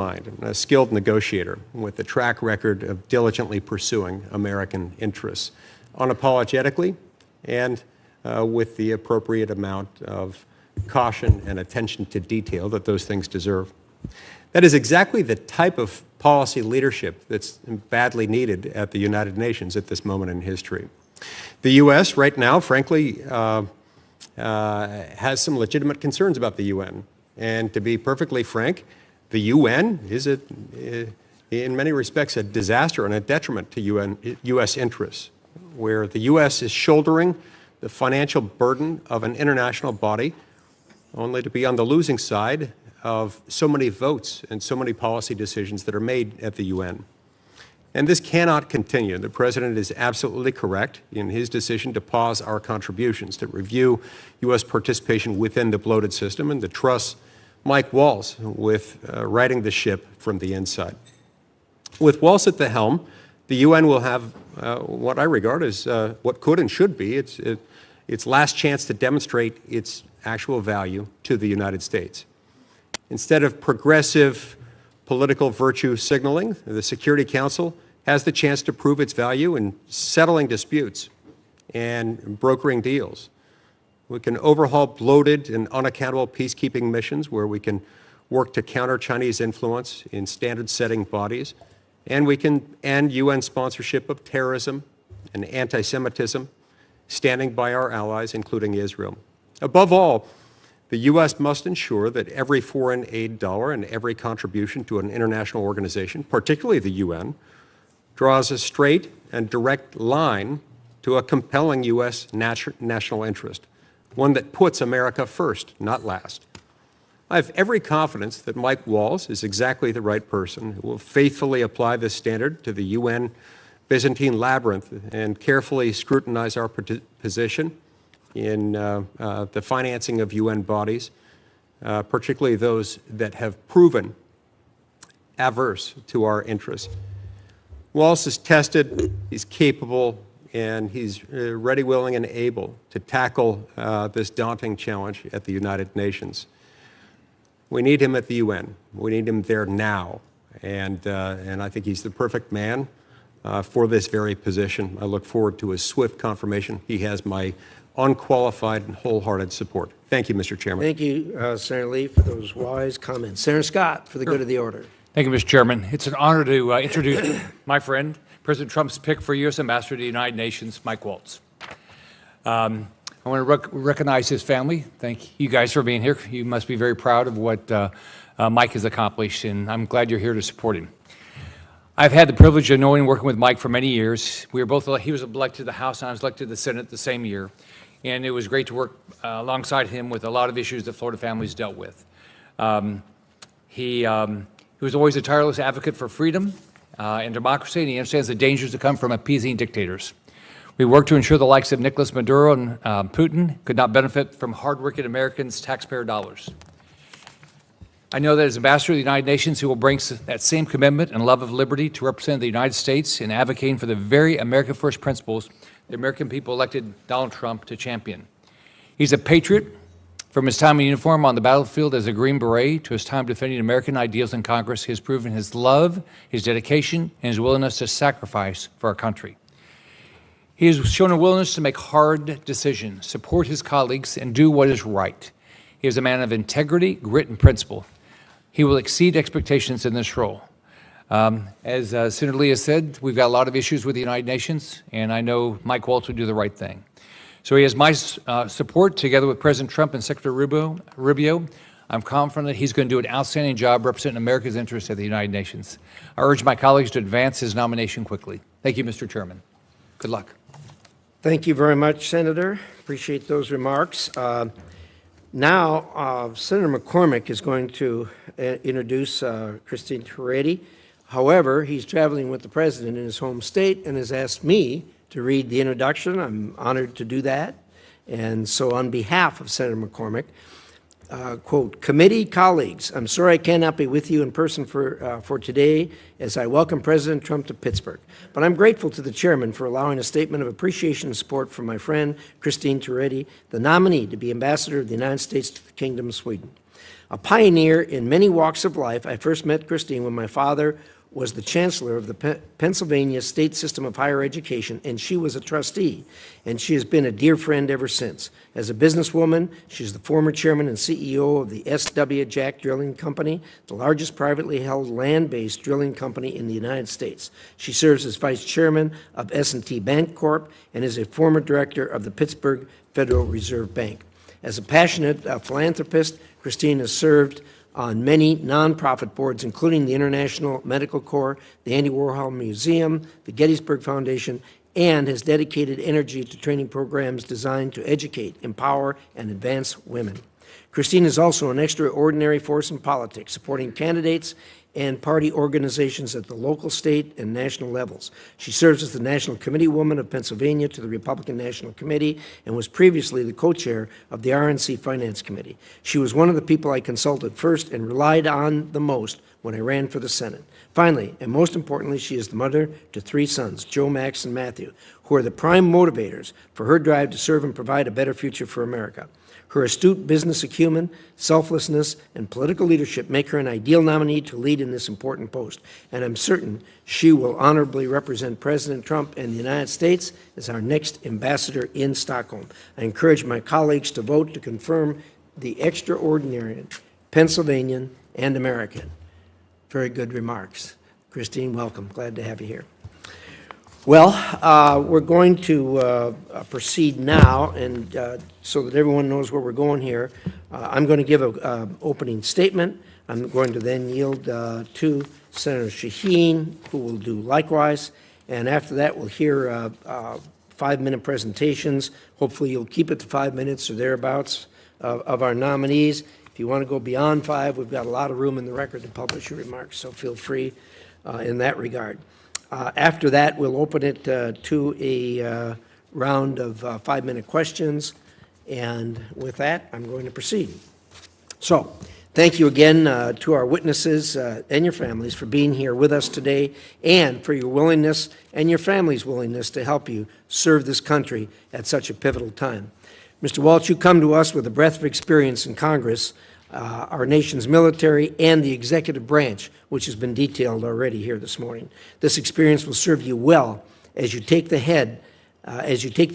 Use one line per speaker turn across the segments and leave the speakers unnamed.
and a skilled negotiator with a track record of diligently pursuing American interests, unapologetically and with the appropriate amount of caution and attention to detail that those things deserve. That is exactly the type of policy leadership that's badly needed at the United Nations at this moment in history. The U.S. right now, frankly, has some legitimate concerns about the UN. And to be perfectly frank, the UN is, in many respects, a disaster and a detriment to U.S. interests, where the U.S. is shouldering the financial burden of an international body only to be on the losing side of so many votes and so many policy decisions that are made at the UN. And this cannot continue. The President is absolutely correct in his decision to pause our contributions, to review U.S. participation within the bloated system, and to trust Mike Waltz with righting the ship from the inside. With Waltz at the helm, the UN will have what I regard as what could and should be its last chance to demonstrate its actual value to the United States. Instead of progressive political virtue signaling, the Security Council has the chance to prove its value in settling disputes and brokering deals. We can overhaul bloated and unaccountable peacekeeping missions where we can work to counter Chinese influence in standard-setting bodies, and we can end UN sponsorship of terrorism and anti-Semitism, standing by our allies, including Israel. Above all, the U.S. must ensure that every foreign aid dollar and every contribution to an international organization, particularly the UN, draws a straight and direct line to a compelling U.S. national interest, one that puts America first, not last. I have every confidence that Mike Waltz is exactly the right person who will faithfully apply this standard to the UN Byzantine labyrinth and carefully scrutinize our position in the financing of UN bodies, particularly those that have proven adverse to our interests. Waltz is tested, he's capable, and he's ready, willing, and able to tackle this daunting challenge at the United Nations. We need him at the UN. We need him there now, and I think he's the perfect man for this very position. I look forward to his swift confirmation. He has my unqualified and wholehearted support. Thank you, Mr. Chairman.
Thank you, Senator Lee, for those wise comments. Senator Scott, for the good of the order.
Thank you, Mr. Chairman. It's an honor to introduce my friend, President Trump's pick for U.S. Ambassador to the United Nations, Mike Waltz. I want to recognize his family. Thank you guys for being here. You must be very proud of what Mike has accomplished, and I'm glad you're here to support him. I've had the privilege of knowing and working with Mike for many years. He was elected to the House, and I was elected to the Senate the same year. And it was great to work alongside him with a lot of issues that Florida families dealt with. He was always a tireless advocate for freedom and democracy, and he understands the dangers that come from appeasing dictators. We worked to ensure the likes of Nicolas Maduro and Putin could not benefit from hardworking Americans' taxpayer dollars. I know that as Ambassador to the United Nations, he will bring that same commitment and love of liberty to represent the United States in advocating for the very America First principles the American people elected Donald Trump to champion. He's a patriot. From his time in uniform on the battlefield as a Green Beret to his time defending American ideals in Congress, he has proven his love, his dedication, and his willingness to sacrifice for our country. He has shown a willingness to make hard decisions, support his colleagues, and do what is right. He is a man of integrity, grit, and principle. He will exceed expectations in this role. As Senator Lee has said, we've got a lot of issues with the United Nations, and I know Mike Waltz will do the right thing. So he has my support, together with President Trump and Secretary Rubio. I'm confident that he's going to do an outstanding job representing America's interests at the United Nations. I urge my colleagues to advance his nomination quickly. Thank you, Mr. Chairman. Good luck.
Thank you very much, Senator. Appreciate those remarks. Now, Senator McCormick is going to introduce Christine Turretti. However, he's traveling with the President in his home state and has asked me to read the introduction. I'm honored to do that. And so on behalf of Senator McCormick, quote, committee colleagues, I'm sorry I cannot be with you in person for today as I welcome President Trump to Pittsburgh. But I'm grateful to the chairman for allowing a statement of appreciation and support from my friend, Christine Turretti, the nominee to be Ambassador of the United States to the Kingdom of Sweden. A pioneer in many walks of life, I first met Christine when my father was the chancellor of the Pennsylvania State System of Higher Education, and she was a trustee, and she has been a dear friend ever since. As a businesswoman, she's the former chairman and CEO of the S.W. Jack Drilling Company, the largest privately held land-based drilling company in the United States. She serves as vice chairman of S&T Bank Corp. And is a former director of the Pittsburgh Federal Reserve Bank. As a passionate philanthropist, Christine has served on many nonprofit boards, including the International Medical Corps, the Andy Warhol Museum, the Gettysburg Foundation, and has dedicated energy to training programs designed to educate, empower, and advance women. Christine is also an extraordinary force in politics, supporting candidates and party organizations at the local, state, and national levels. She serves as the National Committee Woman of Pennsylvania to the Republican National Committee and was previously the co-chair of the RNC Finance Committee. She was one of the people I consulted first and relied on the most when I ran for the Senate. Finally, and most importantly, she is the mother to 3 sons, Joe, Max, and Matthew, who are the prime motivators for her drive to serve and provide a better future for America. Her astute business acumen, selflessness, and political leadership make her an ideal nominee to lead in this important post, and I'm certain she will honorably represent President Trump and the United States as our next ambassador in Stockholm. I encourage my colleagues to vote to confirm the extraordinary Pennsylvanian and American. Very good remarks. Christine, welcome. Glad to have you here. Well, we're going to proceed now, and so that everyone knows where we're going here, I'm going to give an opening statement. I'm going to then yield to Senator Shaheen, who will do likewise, and after that we'll hear 5-minute presentations. Hopefully you'll keep it to 5 minutes or thereabouts of our nominees. If you want to go beyond 5, we've got a lot of room in the record to publish your remarks, so feel free in that regard. After that, we'll open it to a round of 5-minute questions, and with that, I'm going to proceed. So, thank you again to our witnesses and your families for being here with us today, and for your willingness and your family's willingness to help you serve this country at such a pivotal time. Mr. Waltz, you come to us with a breadth of experience in Congress, our nation's military, and the executive branch, which has been detailed already here this morning. This experience will serve you well as you take the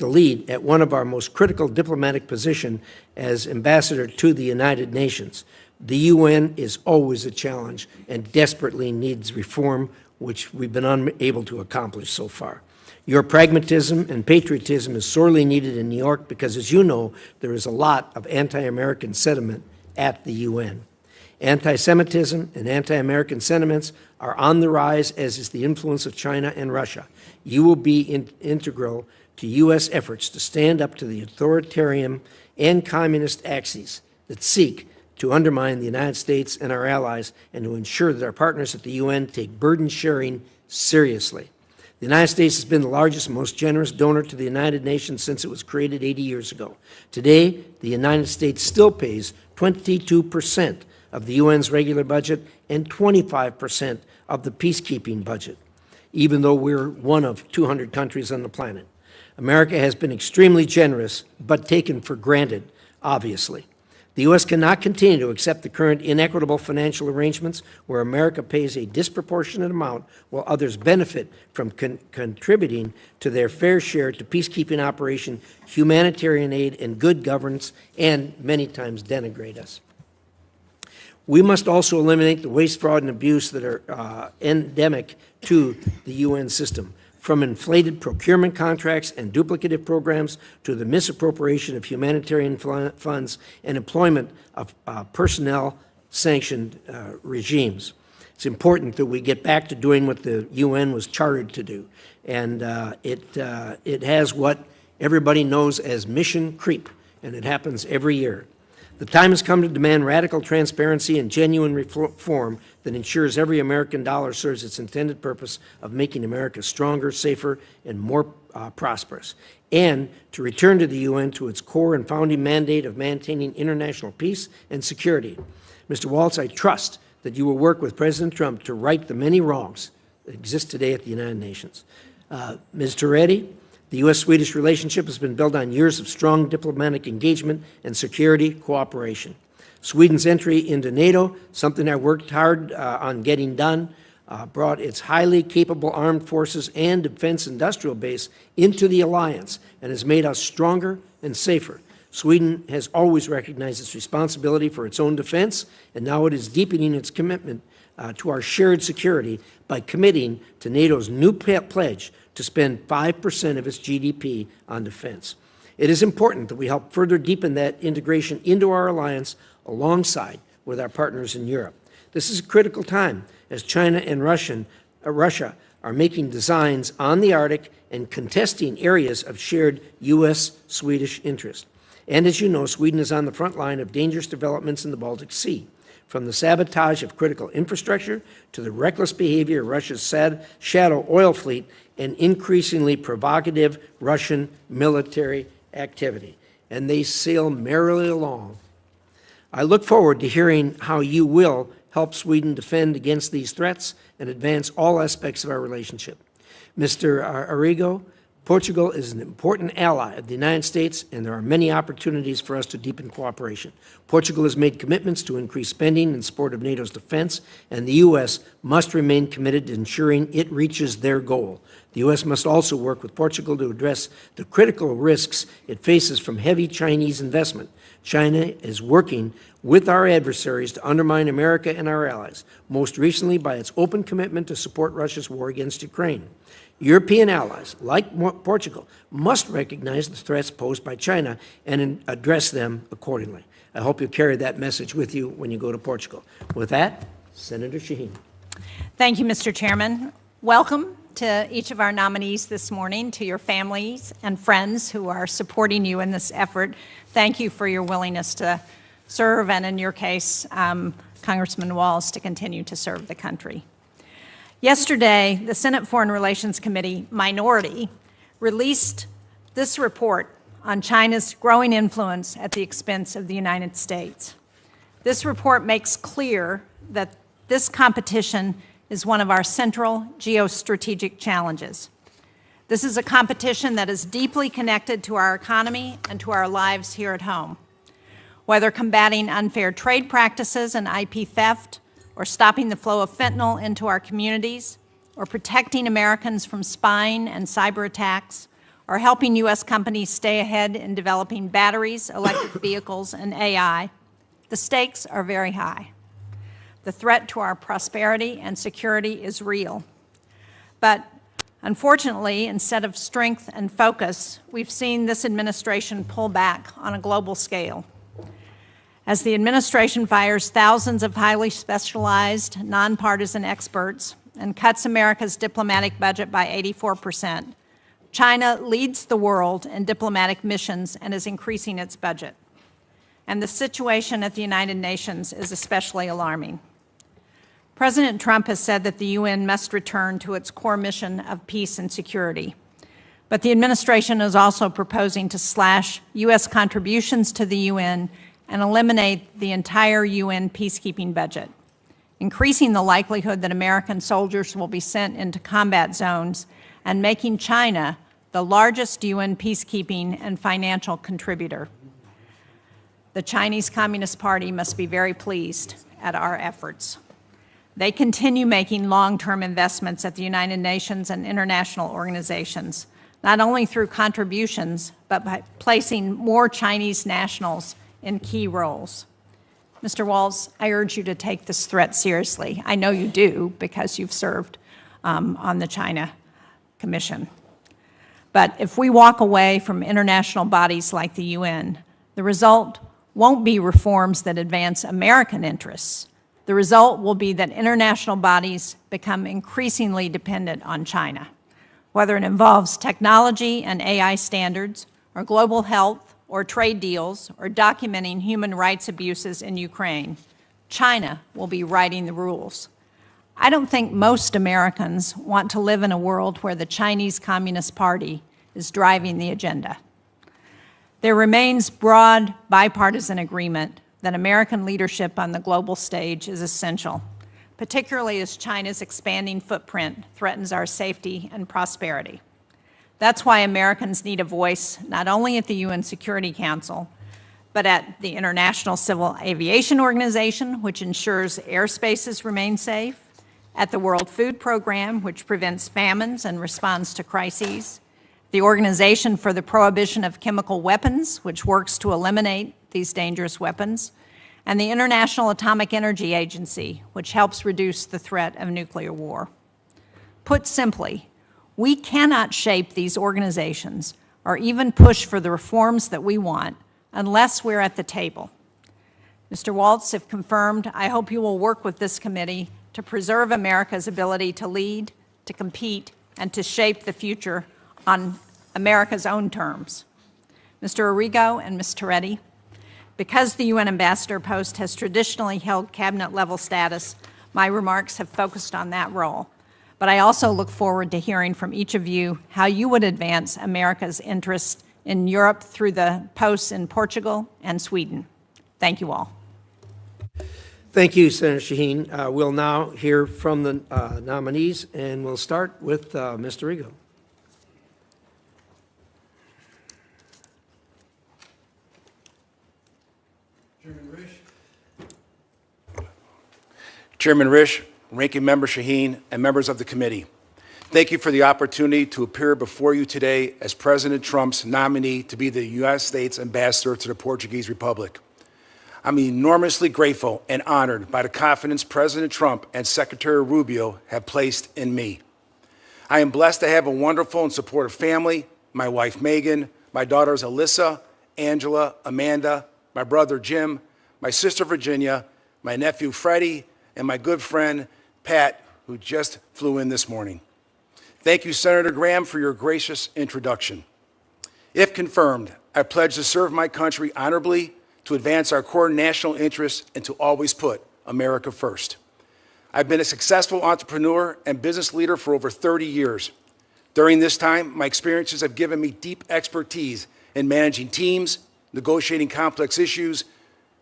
lead at one of our most critical diplomatic positions as ambassador to the United Nations. The UN is always a challenge and desperately needs reform, which we've been unable to accomplish so far. Your pragmatism and patriotism is sorely needed in New York because, as you know, there is a lot of anti-American sentiment at the UN. Anti-Semitism and anti-American sentiments are on the rise, as is the influence of China and Russia. You will be integral to U.S. efforts to stand up to the authoritarian and communist axes that seek to undermine the United States and our allies, and to ensure that our partners at the UN take burden sharing seriously. The United States has been the largest and most generous donor to the United Nations since it was created 80 years ago. Today, the United States still pays 22% of the UN's regular budget and 25% of the peacekeeping budget, even though we're one of 200 countries on the planet. America has been extremely generous, but taken for granted, obviously. The U.S. cannot continue to accept the current inequitable financial arrangements where America pays a disproportionate amount while others benefit from contributing to their fair share to peacekeeping operation, humanitarian aid, and good governance, and many times denigrate us. We must also eliminate the waste, fraud, and abuse that are endemic to the UN system, from inflated procurement contracts and duplicative programs to the misappropriation of humanitarian funds and employment of personnel-sanctioned regimes. It's important that we get back to doing what the UN was chartered to do, and it has what everybody knows as mission creep, and it happens every year. The time has come to demand radical transparency and genuine reform that ensures every American dollar serves its intended purpose of making America stronger, safer, and more prosperous, and to return to the UN to its core and founding mandate of maintaining international peace and security. Mr. Waltz, I trust that you will work with President Trump to right the many wrongs that exist today at the United Nations. Ms. Toretti, the U.S.-Swedish relationship has been built on years of strong diplomatic engagement and security cooperation. Sweden's entry into NATO, something I worked hard on getting done, brought its highly capable armed forces and defense industrial base into the alliance and has made us stronger and safer. Sweden has always recognized its responsibility for its own defense, and now it is deepening its commitment to our shared security by committing to NATO's new pledge to spend 5% of its GDP on defense. It is important that we help further deepen that integration into our alliance alongside with our partners in Europe. This is a critical time as China and Russia are making designs on the Arctic and contesting areas of shared U.S.-Swedish interest. And as you know, Sweden is on the front line of dangerous developments in the Baltic Sea, from the sabotage of critical infrastructure to the reckless behavior of Russia's shadow oil fleet and increasingly provocative Russian military activity. And they sail merrily along. I look forward to hearing how you will help Sweden defend against these threats and advance all aspects of our relationship. Mr. Arrigo, Portugal is an important ally of the United States, and there are many opportunities for us to deepen cooperation. Portugal has made commitments to increase spending in support of NATO's defense, and the U.S. must remain committed to ensuring it reaches their goal. The U.S. must also work with Portugal to address the critical risks it faces from heavy Chinese investment. China is working with our adversaries to undermine America and our allies, most recently by its open commitment to support Russia's war against Ukraine. European allies, like Portugal, must recognize the threats posed by China and address them accordingly. I hope you'll carry that message with you when you go to Portugal. With that, Senator Shaheen.
Thank you, Mr. Chairman. Welcome to each of our nominees this morning, to your families and friends who are supporting you in this effort. Thank you for your willingness to serve, and in your case, Congressman Waltz, to continue to serve the country. Yesterday, the Senate Foreign Relations Committee minority released this report on China's growing influence at the expense of the United States. This report makes clear that this competition is one of our central geostrategic challenges. This is a competition that is deeply connected to our economy and to our lives here at home. Whether combating unfair trade practices and IP theft, or stopping the flow of fentanyl into our communities, or protecting Americans from spying and cyber attacks, or helping U.S. companies stay ahead in developing batteries, electric vehicles, and AI, the stakes are very high. The threat to our prosperity and security is real. But unfortunately, instead of strength and focus, we've seen this administration pull back on a global scale. As the administration fires thousands of highly specialized, nonpartisan experts and cuts America's diplomatic budget by 84%, China leads the world in diplomatic missions and is increasing its budget. And the situation at the United Nations is especially alarming. President Trump has said that the UN must return to its core mission of peace and security. But the administration is also proposing to slash U.S. contributions to the UN and eliminate the entire UN peacekeeping budget, increasing the likelihood that American soldiers will be sent into combat zones and making China the largest UN peacekeeping and financial contributor. The Chinese Communist Party must be very pleased at our efforts. They continue making long-term investments at the United Nations and international organizations, not only through contributions, but by placing more Chinese nationals in key roles. Mr. Waltz, I urge you to take this threat seriously. I know you do because you've served on the China Commission. But if we walk away from international bodies like the UN, the result won't be reforms that advance American interests. The result will be that international bodies become increasingly dependent on China, whether it involves technology and AI standards, or global health, or trade deals, or documenting human rights abuses in Ukraine. China will be writing the rules. I don't think most Americans want to live in a world where the Chinese Communist Party is driving the agenda. There remains broad bipartisan agreement that American leadership on the global stage is essential, particularly as China's expanding footprint threatens our safety and prosperity. That's why Americans need a voice not only at the UN Security Council, but at the International Civil Aviation Organization, which ensures airspaces remain safe, at the World Food Program, which prevents famines and responds to crises, the Organization for the Prohibition of Chemical Weapons, which works to eliminate these dangerous weapons, and the International Atomic Energy Agency, which helps reduce the threat of nuclear war. Put simply, we cannot shape these organizations or even push for the reforms that we want unless we're at the table. Mr. Waltz, if confirmed, I hope you will work with this committee to preserve America's ability to lead, to compete, and to shape the future on America's own terms. Mr. Arrigo and Ms. Toretti, because the UN ambassador post has traditionally held cabinet-level status, my remarks have focused on that role. But I also look forward to hearing from each of you how you would advance America's interests in Europe through the posts in Portugal and Sweden. Thank you all.
Thank you, Senator Shaheen. We'll now hear from the nominees, and we'll start with Mr. Arrigo.
Chairman Risch, Ranking Member Shaheen, and members of the committee, thank you for the opportunity to appear before you today as President Trump's nominee to be the United States ambassador to the Portuguese Republic. I'm enormously grateful and honored by the confidence President Trump and Secretary Rubio have placed in me. I am blessed to have a wonderful and supportive family, my wife Megan, my daughters Alyssa, Angela, Amanda, my brother Jim, my sister Virginia, my nephew Freddie, and my good friend Pat, who just flew in this morning. Thank you, Senator Graham, for your gracious introduction. If confirmed, I pledge to serve my country honorably, to advance our core national interests, and to always put America first. I've been a successful entrepreneur and business leader for over 30 years. During this time, my experiences have given me deep expertise in managing teams, negotiating complex issues,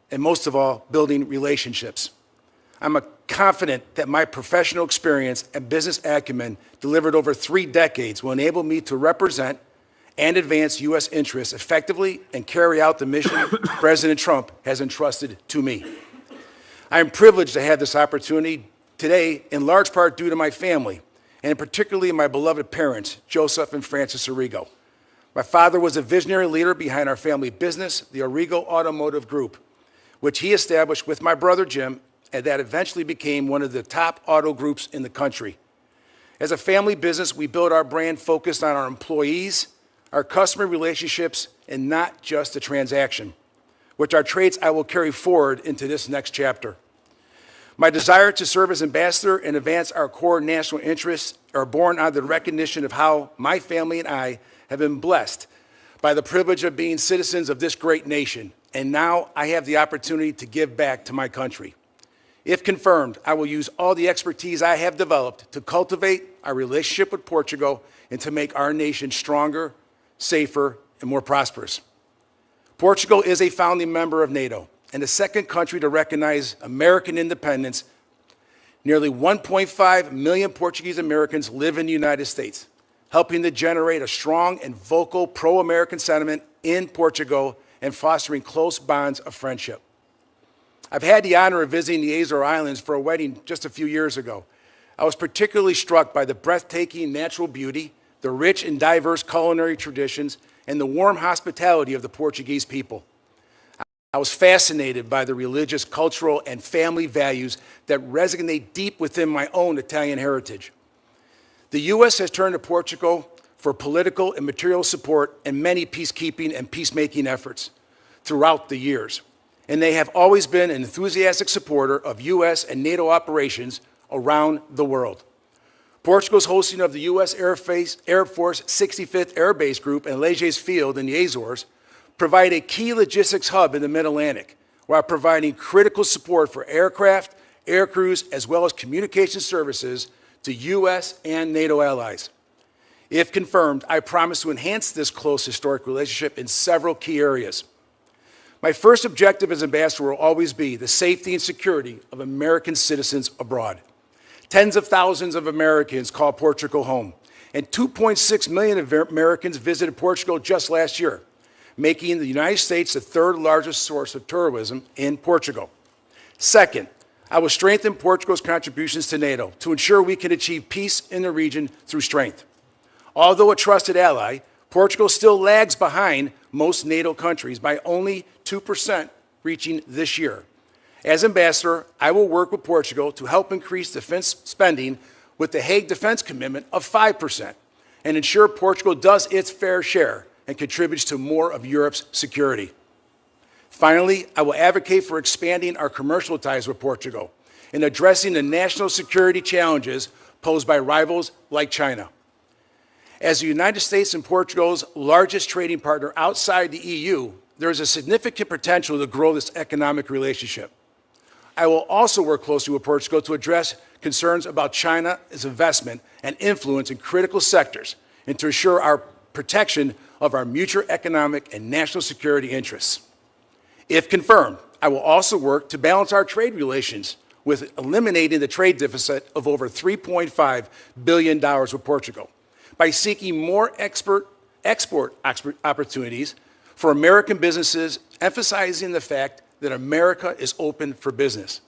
and most of all, building relationships. I'm confident that my professional experience and business acumen delivered over 3 decades will enable me to represent and advance U.S. interests effectively and carry out the mission President Trump has entrusted to me. I am privileged to have this opportunity today, in large part due to my family, and particularly my beloved parents, Joseph and Frances Arrigo. My father was a visionary leader behind our family business, the Arrigo Automotive Group, which he established with my brother Jim, and that eventually became one of the top auto groups in the country. As a family business, we built our brand focused on our employees, our customer relationships, and not just a transaction, which are traits I will carry forward into this next chapter. My desire to serve as ambassador and advance our core national interests are born out of the recognition of how my family and I have been blessed by the privilege of being citizens of this great nation, and now I have the opportunity to give back to my country. If confirmed, I will use all the expertise I have developed to cultivate our relationship with Portugal and to make our nation stronger, safer, and more prosperous. Portugal is a founding member of NATO and the second country to recognize American independence. Nearly 1.5 million Portuguese Americans live in the United States, helping to generate a strong and vocal pro-American sentiment in Portugal and fostering close bonds of friendship. I've had the honor of visiting the Azores Islands for a wedding just a few years ago. I was particularly struck by the breathtaking natural beauty, the rich and diverse culinary traditions, and the warm hospitality of the Portuguese people. I was fascinated by the religious, cultural, and family values that resonate deep within my own Italian heritage. The U.S. has turned to Portugal for political and material support in many peacekeeping and peacemaking efforts throughout the years, and they have always been an enthusiastic supporter of U.S. and NATO operations around the world. Portugal's hosting of the U.S. Air Force 65th Air Base Group in Leges Field in the Azores provide a key logistics hub in the Mid-Atlantic, while providing critical support for aircraft, air crews, as well as communication services to U.S. and NATO allies. If confirmed, I promise to enhance this close historic relationship in several key areas. My first objective as ambassador will always be the safety and security of American citizens abroad. Tens of thousands of Americans call Portugal home, and 2.6 million Americans visited Portugal just last year. making the United States the third largest source of tourism in Portugal. Second, I will strengthen Portugal's contributions to NATO to ensure we can achieve peace in the region through strength. Although a trusted ally, Portugal still lags behind most NATO countries by only 2% reaching this year. As ambassador, I will work with Portugal to help increase defense spending with the Hague Defense Commitment of 5% and ensure Portugal does its fair share and contributes to more of Europe's security. Finally, I will advocate for expanding our commercial ties with Portugal and addressing the national security challenges posed by rivals like China. As the United States and Portugal's largest trading partner outside the EU, there is a significant potential to grow this economic relationship. I will also work closely with Portugal to address concerns about China's investment and influence in critical sectors and to ensure our protection of our mutual economic and national security interests. If confirmed, I will also work to balance our trade relations with eliminating the trade deficit of over $3.5 billion with Portugal by seeking more export opportunities for American businesses, emphasizing the fact that America is open for business.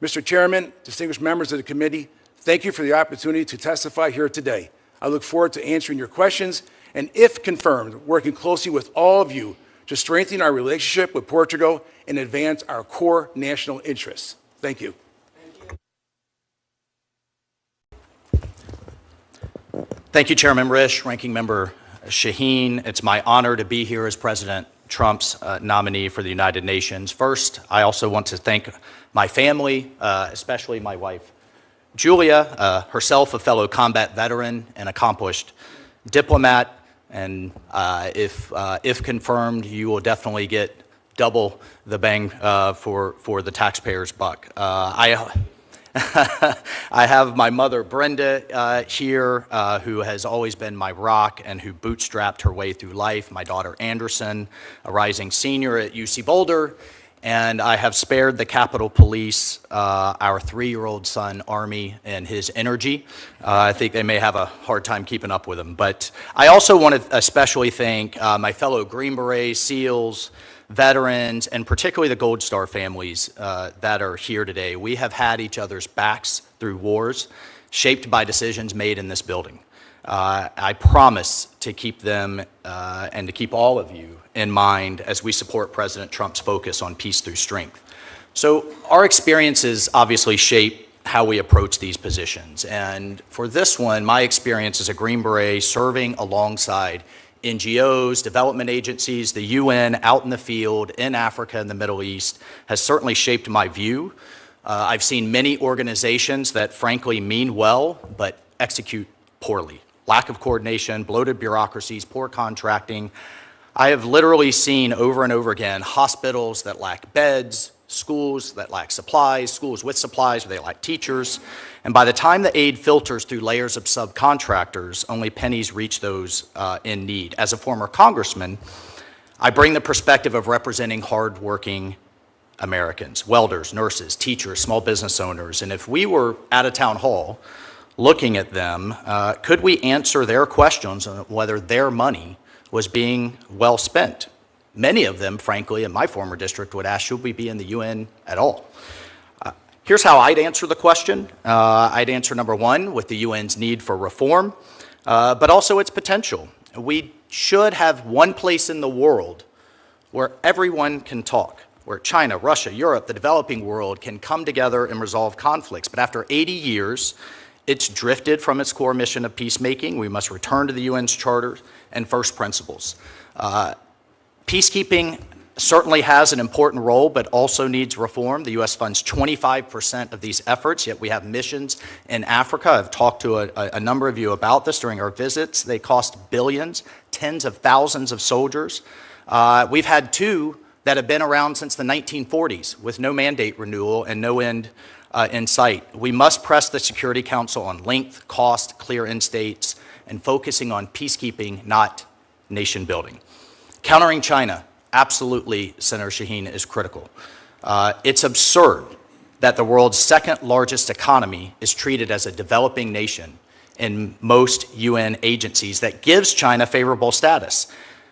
Mr. Chairman, distinguished members of the committee, thank you for the opportunity to testify here today. I look forward to answering your questions and, if confirmed, working closely with all of you to strengthen our relationship with Portugal and advance our core national interests. Thank you.
Thank you, Chairman Risch, Ranking Member Shaheen. It's my honor to be here as President Trump's nominee for the United Nations. First, I also want to thank my family, especially my wife, Julia, herself a fellow combat veteran and accomplished diplomat. And if confirmed, you will definitely get double the bang for the taxpayer's buck. I have my mother, Brenda, here, who has always been my rock and who bootstrapped her way through life. My daughter, Anderson, a rising senior at UC Boulder. And I have spared the Capitol Police, our 3-year-old son, Army, and his energy. I think they may have a hard time keeping up with him. But I also want to especially thank my fellow Green Berets, SEALs, veterans, and particularly the Gold Star families that are here today. We have had each other's backs through wars shaped by decisions made in this building. I promise to keep them and to keep all of you in mind as we support President Trump's focus on peace through strength. So our experiences obviously shape how we approach these positions. And for this one, my experience as a Green Beret serving alongside NGOs, development agencies, the UN, out in the field, in Africa and the Middle East, has certainly shaped my view. I've seen many organizations that frankly mean well, but execute poorly. Lack of coordination, bloated bureaucracies, poor contracting. I have literally seen over and over again hospitals that lack beds, schools that lack supplies, schools with supplies where they lack teachers. And by the time the aid filters through layers of subcontractors, only pennies reach those in need. As a former congressman, I bring the perspective of representing hardworking Americans, welders, nurses, teachers, small business owners. And if we were at a town hall looking at them, could we answer their questions on whether their money was being well spent? Many of them, frankly, in my former district would ask, should we be in the UN at all? Here's how I'd answer the question. I'd answer number one, with the UN's need for reform, but also its potential. We should have one place in the world where everyone can talk, where China, Russia, Europe, the developing world can come together and resolve conflicts. But after 80 years, it's drifted from its core mission of peacemaking. We must return to the UN's charter and first principles. Peacekeeping certainly has an important role, but also needs reform. The U.S. funds 25% of these efforts, yet we have missions in Africa. I've talked to a number of you about this during our visits. They cost billions, tens of thousands of soldiers. We've had 2 that have been around since the 1940s with no mandate renewal and no end in sight. We must press the Security Council on length, cost, clear end states, and focusing on peacekeeping, not nation building. Countering China, absolutely, Senator Shaheen, is critical. It's absurd that the world's second largest economy is treated as a developing nation in most UN agencies that gives China favorable status.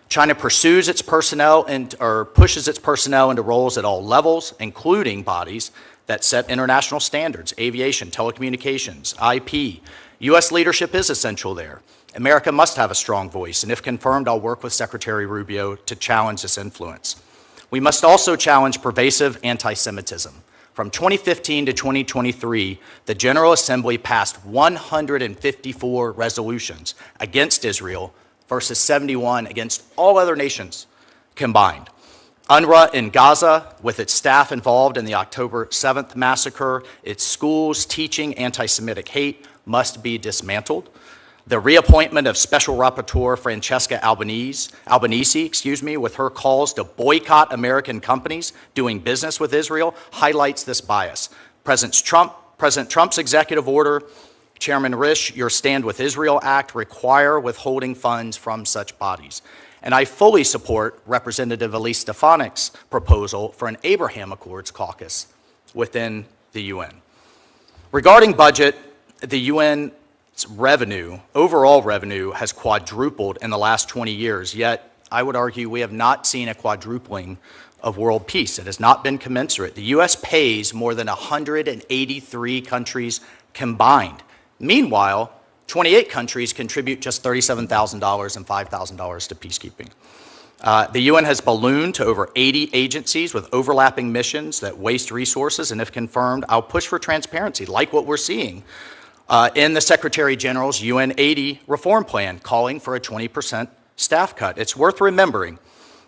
China pursues its personnel or pushes its personnel into roles at all levels, including bodies that set international standards, aviation, telecommunications, IP. U.S. leadership is essential there. America must have a strong voice, and if confirmed, I'll work with Secretary Rubio to challenge this influence. We must also challenge pervasive anti-Semitism. From 2015 to 2023, the General Assembly passed 154 resolutions against Israel versus 71 against all other nations combined. UNRWA in Gaza, with its staff involved in the October 7th massacre, its schools teaching anti-Semitic hate, must be dismantled. The reappointment of Special Rapporteur Francesca Albanese, with her calls to boycott American companies doing business with Israel, highlights this bias. President Trump's executive order, Chairman Risch, your Stand With Israel Act require withholding funds from such bodies. And I fully support Representative Elise Stefanik's proposal for an Abraham Accords caucus within the UN. Regarding budget, the UN's overall revenue has quadrupled in the last 20 years, yet I would argue we have not seen a quadrupling of world peace. It has not been commensurate. The U.S. pays more than 183 countries combined. Meanwhile, 28 countries contribute just $37,000 and $5,000 to peacekeeping. The UN has ballooned to over 80 agencies with overlapping missions that waste resources, and if confirmed, I'll push for transparency, like what we're seeing in the Secretary General's UN 80 reform plan, calling for a 20% staff cut. It's worth remembering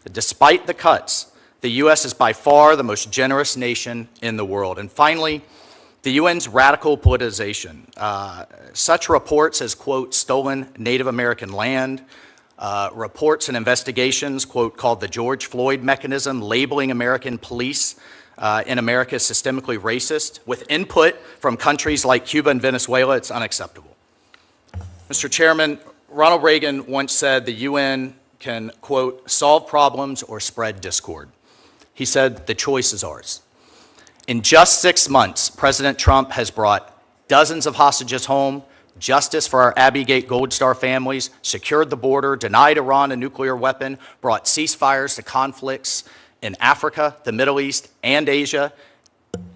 that despite the cuts, the U.S. is by far the most generous nation in the world. And finally, the UN's radical politicization. Such reports as, quote, stolen Native American land, reports and investigations, quote, called the George Floyd mechanism, labeling American police in America systemically racist, with input from countries like Cuba and Venezuela, it's unacceptable. Mr. Chairman, Ronald Reagan once said the UN can, quote, solve problems or spread discord. He said the choice is ours. In just 6 months, President Trump has brought dozens of hostages home, justice for our Abbey Gate Gold Star families, secured the border, denied Iran a nuclear weapon, brought ceasefires to conflicts in Africa, the Middle East, and Asia.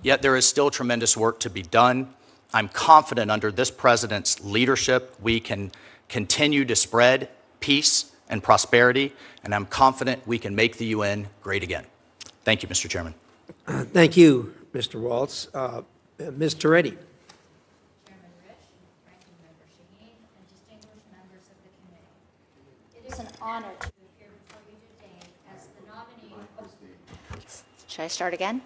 Yet there is still tremendous work to be done. I'm confident under this president's leadership, we can continue to spread peace and prosperity, and I'm confident we can make the UN great again. Thank you, Mr. Chairman.
Thank you, Mr. Waltz. Ms. Toretti.
Chairman Risch, Ranking Member Shaheen, and distinguished members of the committee. It is an honor to appear before you today as the nominee. Should I start again?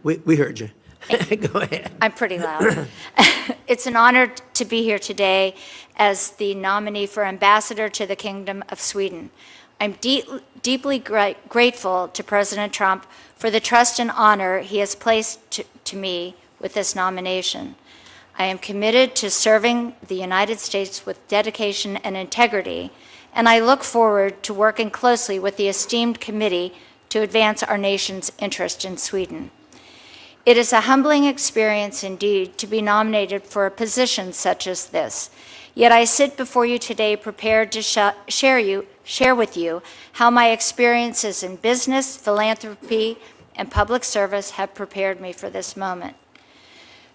We heard you. Go ahead.
I'm pretty loud. It's an honor to be here today as the nominee for ambassador to the Kingdom of Sweden. I'm deeply grateful to President Trump for the trust and honor he has placed to me with this nomination. I am committed to serving the United States with dedication and integrity, and I look forward to working closely with the esteemed committee to advance our nation's interest in Sweden. It is a humbling experience indeed to be nominated for a position such as this, yet I sit before you today prepared to share with you how my experiences in business, philanthropy, and public service have prepared me for this moment.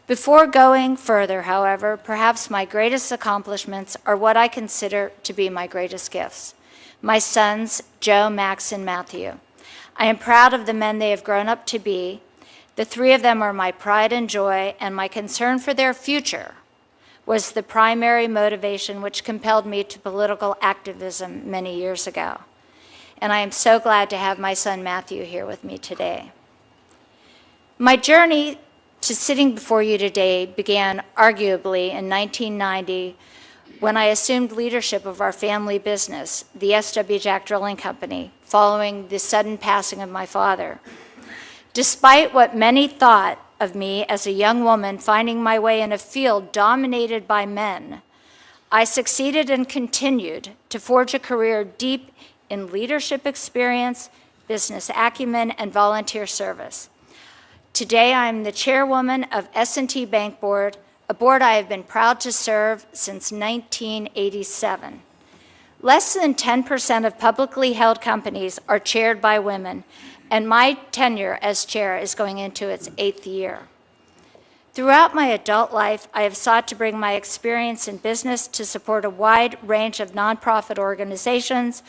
Before going further, however, perhaps my greatest accomplishments are what I consider to be my greatest gifts. My sons, Joe, Max, and Matthew. I am proud of the men they have grown up to be. The three of them are my pride and joy, and my concern for their future was the primary motivation which compelled me to political activism many years ago. And I am so glad to have my son Matthew here with me today. My journey to sitting before you today began arguably in 1990 when I assumed leadership of our family business, the S.W. Jack Drilling Company, following the sudden passing of my father. Despite what many thought of me as a young woman finding my way in a field dominated by men, I succeeded and continued to forge a career deep in leadership experience, business acumen, and volunteer service. Today, I am the chairwoman of S&T Bank Board, a board I have been proud to serve since 1987. Less than 10% of publicly held companies are chaired by women, and my tenure as chair is going into its 8th year. Throughout my adult life, I have sought to bring my experience in business to support a wide range of nonprofit organizations,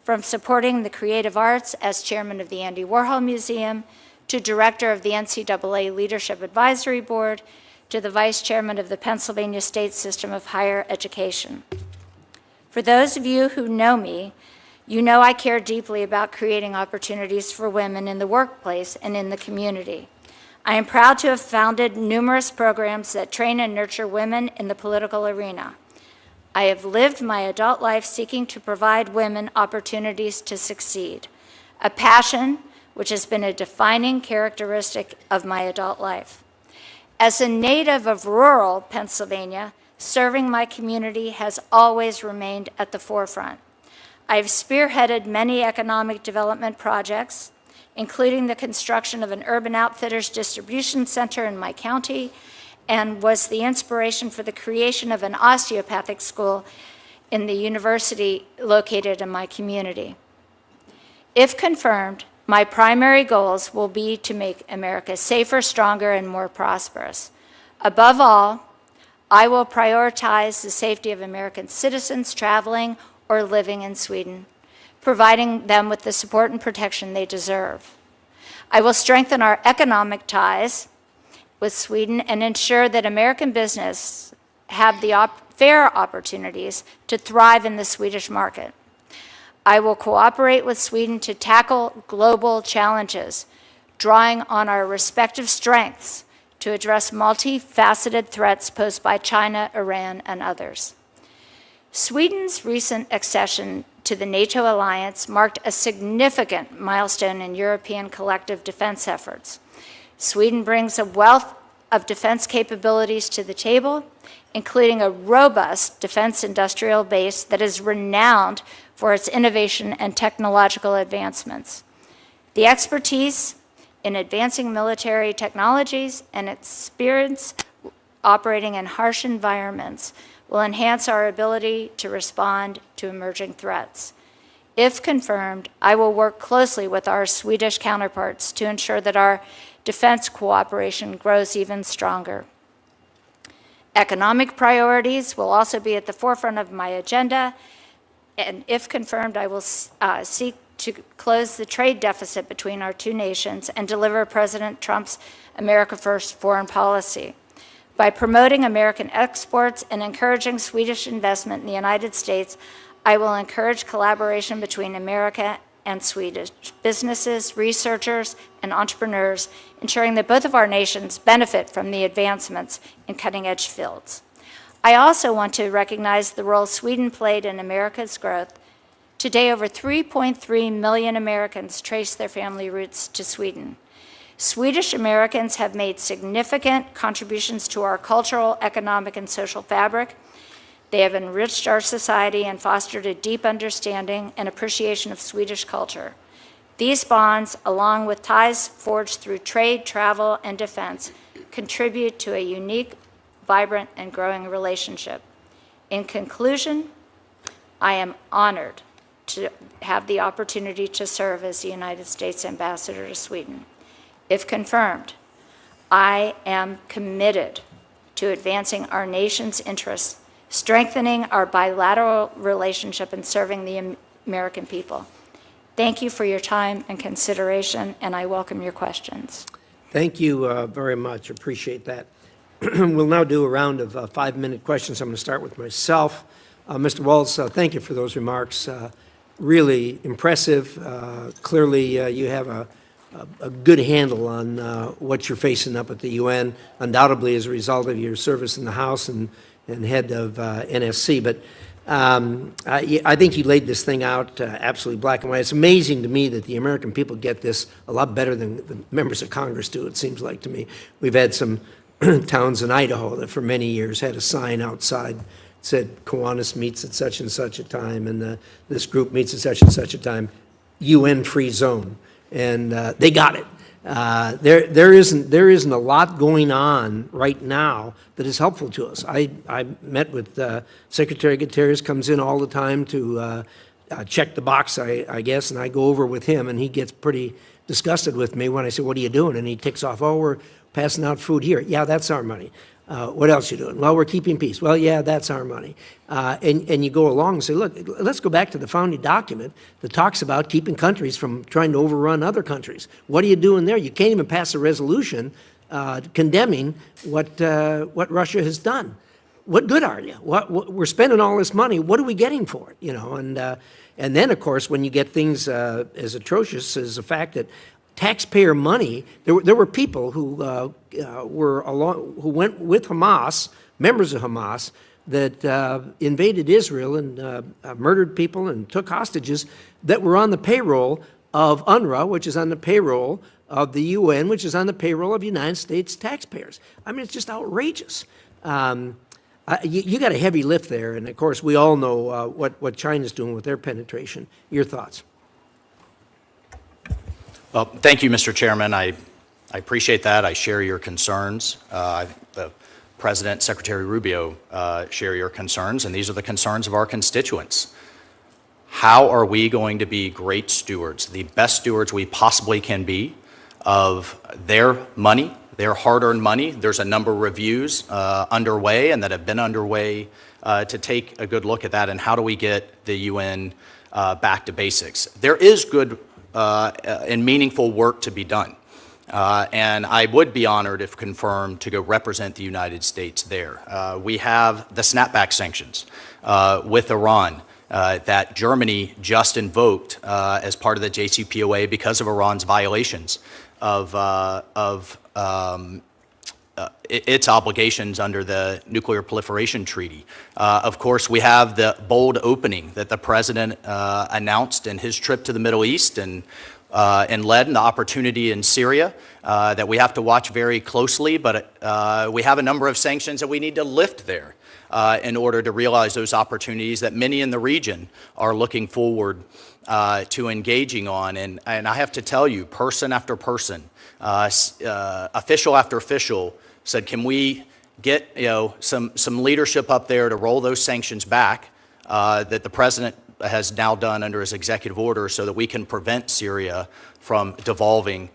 from supporting the creative arts as chairman of the Andy Warhol Museum, to director of the NCAA Leadership Advisory Board, to the vice chairman of the Pennsylvania State System of Higher Education. For those of you who know me, you know I care deeply about creating opportunities for women in the workplace and in the community. I am proud to have founded numerous programs that train and nurture women in the political arena. I have lived my adult life seeking to provide women opportunities to succeed, a passion which has been a defining characteristic of my adult life. As a native of rural Pennsylvania, serving my community has always remained at the forefront. I have spearheaded many economic development projects, including the construction of an Urban Outfitters distribution center in my county, and was the inspiration for the creation of an osteopathic school in the university located in my community. If confirmed, my primary goals will be to make America safer, stronger, and more prosperous. Above all, I will prioritize the safety of American citizens traveling or living in Sweden, providing them with the support and protection they deserve. I will strengthen our economic ties with Sweden and ensure that American business have the fair opportunities to thrive in the Swedish market. I will cooperate with Sweden to tackle global challenges, drawing on our respective strengths to address multifaceted threats posed by China, Iran, and others. Sweden's recent accession to the NATO alliance marked a significant milestone in European collective defense efforts. Sweden brings a wealth of defense capabilities to the table, including a robust defense industrial base that is renowned for its innovation and technological advancements. The expertise in advancing military technologies and experience operating in harsh environments will enhance our ability to respond to emerging threats. If confirmed, I will work closely with our Swedish counterparts to ensure that our defense cooperation grows even stronger. Economic priorities will also be at the forefront of my agenda, and if confirmed, I will seek to close the trade deficit between our two nations and deliver President Trump's America First foreign policy. By promoting American exports and encouraging Swedish investment in the United States, I will encourage collaboration between America and Swedish businesses, researchers, and entrepreneurs, ensuring that both of our nations benefit from the advancements in cutting-edge fields. I also want to recognize the role Sweden played in America's growth. Today, over 3.3 million Americans trace their family roots to Sweden. Swedish Americans have made significant contributions to our cultural, economic, and social fabric. They have enriched our society and fostered a deep understanding and appreciation of Swedish culture. These bonds, along with ties forged through trade, travel, and defense, contribute to a unique, vibrant, and growing relationship. In conclusion, I am honored to have the opportunity to serve as the United States Ambassador to Sweden. If confirmed, I am committed to advancing our nation's interests, strengthening our bilateral relationship, and serving the American people. Thank you for your time and consideration, and I welcome your questions.
Thank you very much. Appreciate that. We'll now do a round of 5-minute questions. I'm going to start with myself. Mr. Waltz, thank you for those remarks. Really impressive. Clearly, you have a good handle on what you're facing up at the UN, undoubtedly as a result of your service in the House and head of NSC. But I think you laid this thing out absolutely black and white. It's amazing to me that the American people get this a lot better than the members of Congress do, it seems like to me. We've had some towns in Idaho that for many years had a sign outside that said Kiwanis meets at such and such a time, and this group meets at such and such a time, UN-free zone. And they got it. There isn't a lot going on right now that is helpful to us. I met with Secretary Guterres, comes in all the time to check the box, I guess, and I go over with him, and he gets pretty disgusted with me when I say, "What are you doing?" And he ticks off, "Oh, we're passing out food here." "Yeah, that's our money." "What else you doing?" "Well, we're keeping peace." "Well, yeah, that's our money." And you go along and say, look, let's go back to the founding document that talks about keeping countries from trying to overrun other countries. What are you doing there? You can't even pass a resolution condemning what Russia has done. What good are you? We're spending all this money. What are we getting for it? You know, and then, of course, when you get things as atrocious as the fact that taxpayer money, there were people who who went with Hamas, members of Hamas, that invaded Israel and murdered people and took hostages that were on the payroll of UNRWA, which is on the payroll of the UN, which is on the payroll of United States taxpayers. I mean, it's just outrageous. You got a heavy lift there, and of course, we all know what China's doing with their penetration. Your thoughts?
Well, thank you, Mr. Chairman. I appreciate that. I share your concerns. The President, Secretary Rubio share your concerns, and these are the concerns of our constituents. How are we going to be great stewards, the best stewards we possibly can be of their money, their hard-earned money? There's a number of reviews underway and that have been underway to take a good look at that, and how do we get the UN back to basics? There is good and meaningful work to be done. And I would be honored, if confirmed, to go represent the United States there. We have the snapback sanctions with Iran that Germany just invoked as part of the JCPOA because of Iran's violations of its obligations under the Nuclear Proliferation Treaty. Of course, we have the bold opening that the President announced in his trip to the Middle East and led in the opportunity in Syria that we have to watch very closely, but we have a number of sanctions that we need to lift there in order to realize those opportunities that many in the region are looking forward to engaging on. And I have to tell you, person after person, official after official said, can we get some leadership up there to roll those sanctions back that the President has now done under his executive order so that we can prevent Syria from devolving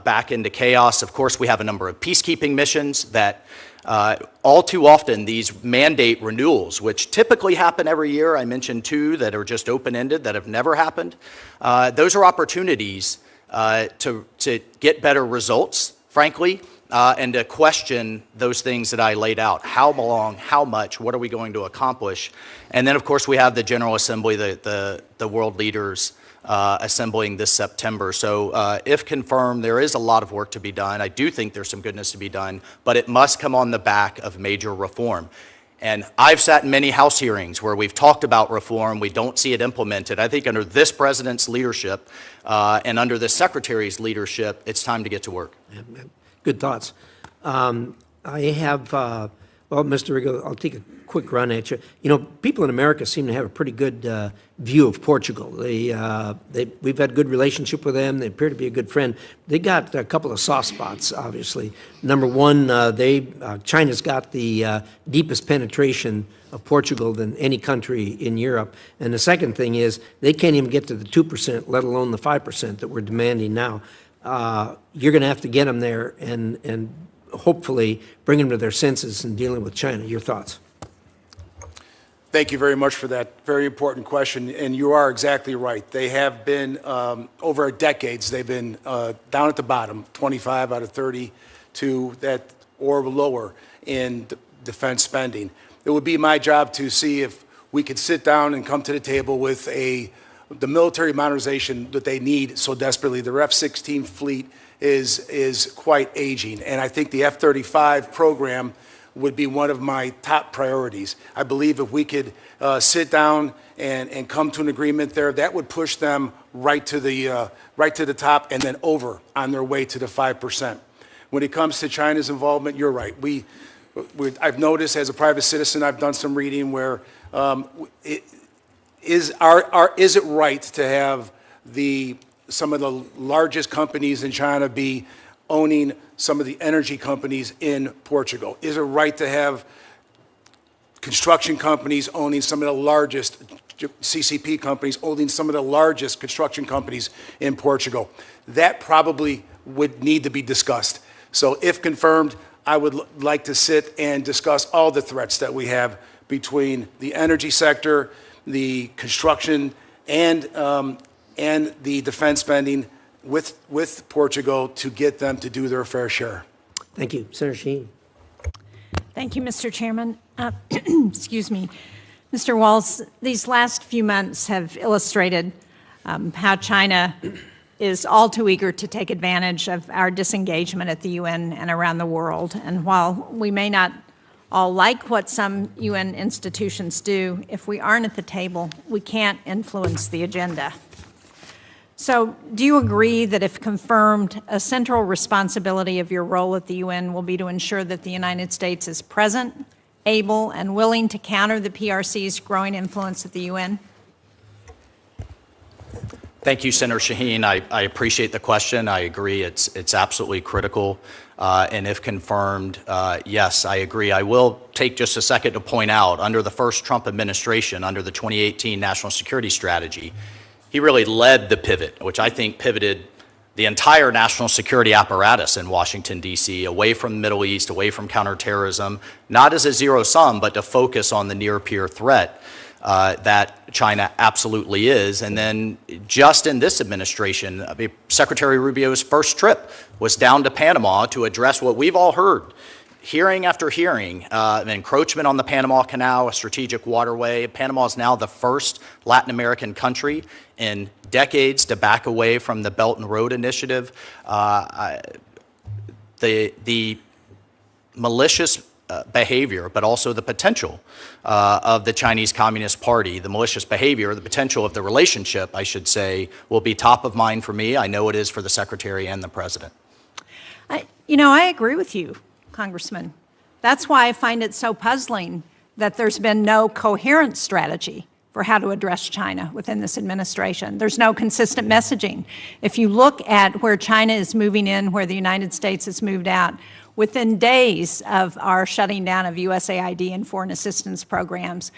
back into chaos. Of course, we have a number of peacekeeping missions that all too often these mandate renewals, which typically happen every year, I mentioned two that are just open-ended that have never happened, those are opportunities to get better results, frankly, and to question those things that I laid out. How long, how much, what are we going to accomplish? And then, of course, we have the General Assembly, the world leaders assembling this September. So if confirmed, there is a lot of work to be done. I do think there's some goodness to be done, but it must come on the back of major reform. And I've sat in many House hearings where we've talked about reform, we don't see it implemented. I think under this President's leadership and under the Secretary's leadership, it's time to get to work.
Good thoughts. I have, well, Mr. Rigo, I'll take a quick run at you. You know, people in America seem to have a pretty good view of Portugal. We've had good relationship with them. They appear to be a good friend. They got a couple of soft spots, obviously. Number one, China's got the deepest penetration of Portugal than any country in Europe. And the second thing is they can't even get to the 2%, let alone the 5% that we're demanding now. You're going to have to get them there and hopefully bring them to their senses in dealing with China. Your thoughts?
Thank you very much for that very important question. And you are exactly right. They have been, over decades, they've been down at the bottom, 25 out of 32 or lower in defense spending. It would be my job to see if we could sit down and come to the table with the military modernization that they need so desperately. The F-16 fleet is quite aging, and I think the F-35 program would be one of my top priorities. I believe if we could sit down and come to an agreement there, that would push them right to the top and then over on their way to the 5%. When it comes to China's involvement, you're right. I've noticed as a private citizen, I've done some reading where is it right to have the some of the largest companies in China be owning some of the energy companies in Portugal? Is it right to have construction companies owning some of the largest, CCP companies owning some of the largest construction companies in Portugal? That probably would need to be discussed. So if confirmed, I would like to sit and discuss all the threats that we have between the energy sector, the construction, and the defense spending with Portugal to get them to do their fair share.
Thank you. Senator Shaheen.
Thank you, Mr. Chairman. Excuse me. Mr. Waltz, these last few months have illustrated how China is all too eager to take advantage of our disengagement at the UN and around the world. And while we may not all like what some UN institutions do, if we aren't at the table, we can't influence the agenda. So do you agree that if confirmed, a central responsibility of your role at the UN will be to ensure that the United States is present, able, and willing to counter the PRC's growing influence at the UN?
Thank you, Senator Shaheen. I appreciate the question. I agree it's absolutely critical. And if confirmed, yes, I agree. I will take just a second to point out, under the first Trump administration, under the 2018 National Security Strategy, he really led the pivot, which I think pivoted the entire national security apparatus in Washington, D.C., away from the Middle East, away from counterterrorism, not as a zero sum, but to focus on the near-peer threat that China absolutely is. And then just in this administration, Secretary Rubio's first trip was down to Panama to address what we've all heard, hearing after hearing, an encroachment on the Panama Canal, a strategic waterway. Panama is now the first Latin American country in decades to back away from the Belt and Road Initiative. The malicious behavior, but also the potential of the Chinese Communist Party, the malicious behavior, the potential of the relationship, I should say, will be top of mind for me. I know it is for the Secretary and the President.
I agree with you, Congressman. That's why I find it so puzzling that there's been no coherent strategy for how to address China within this administration. There's no consistent messaging. If you look at where China is moving in, where the United States has moved out, within days of our shutting down of USAID and foreign assistance programs,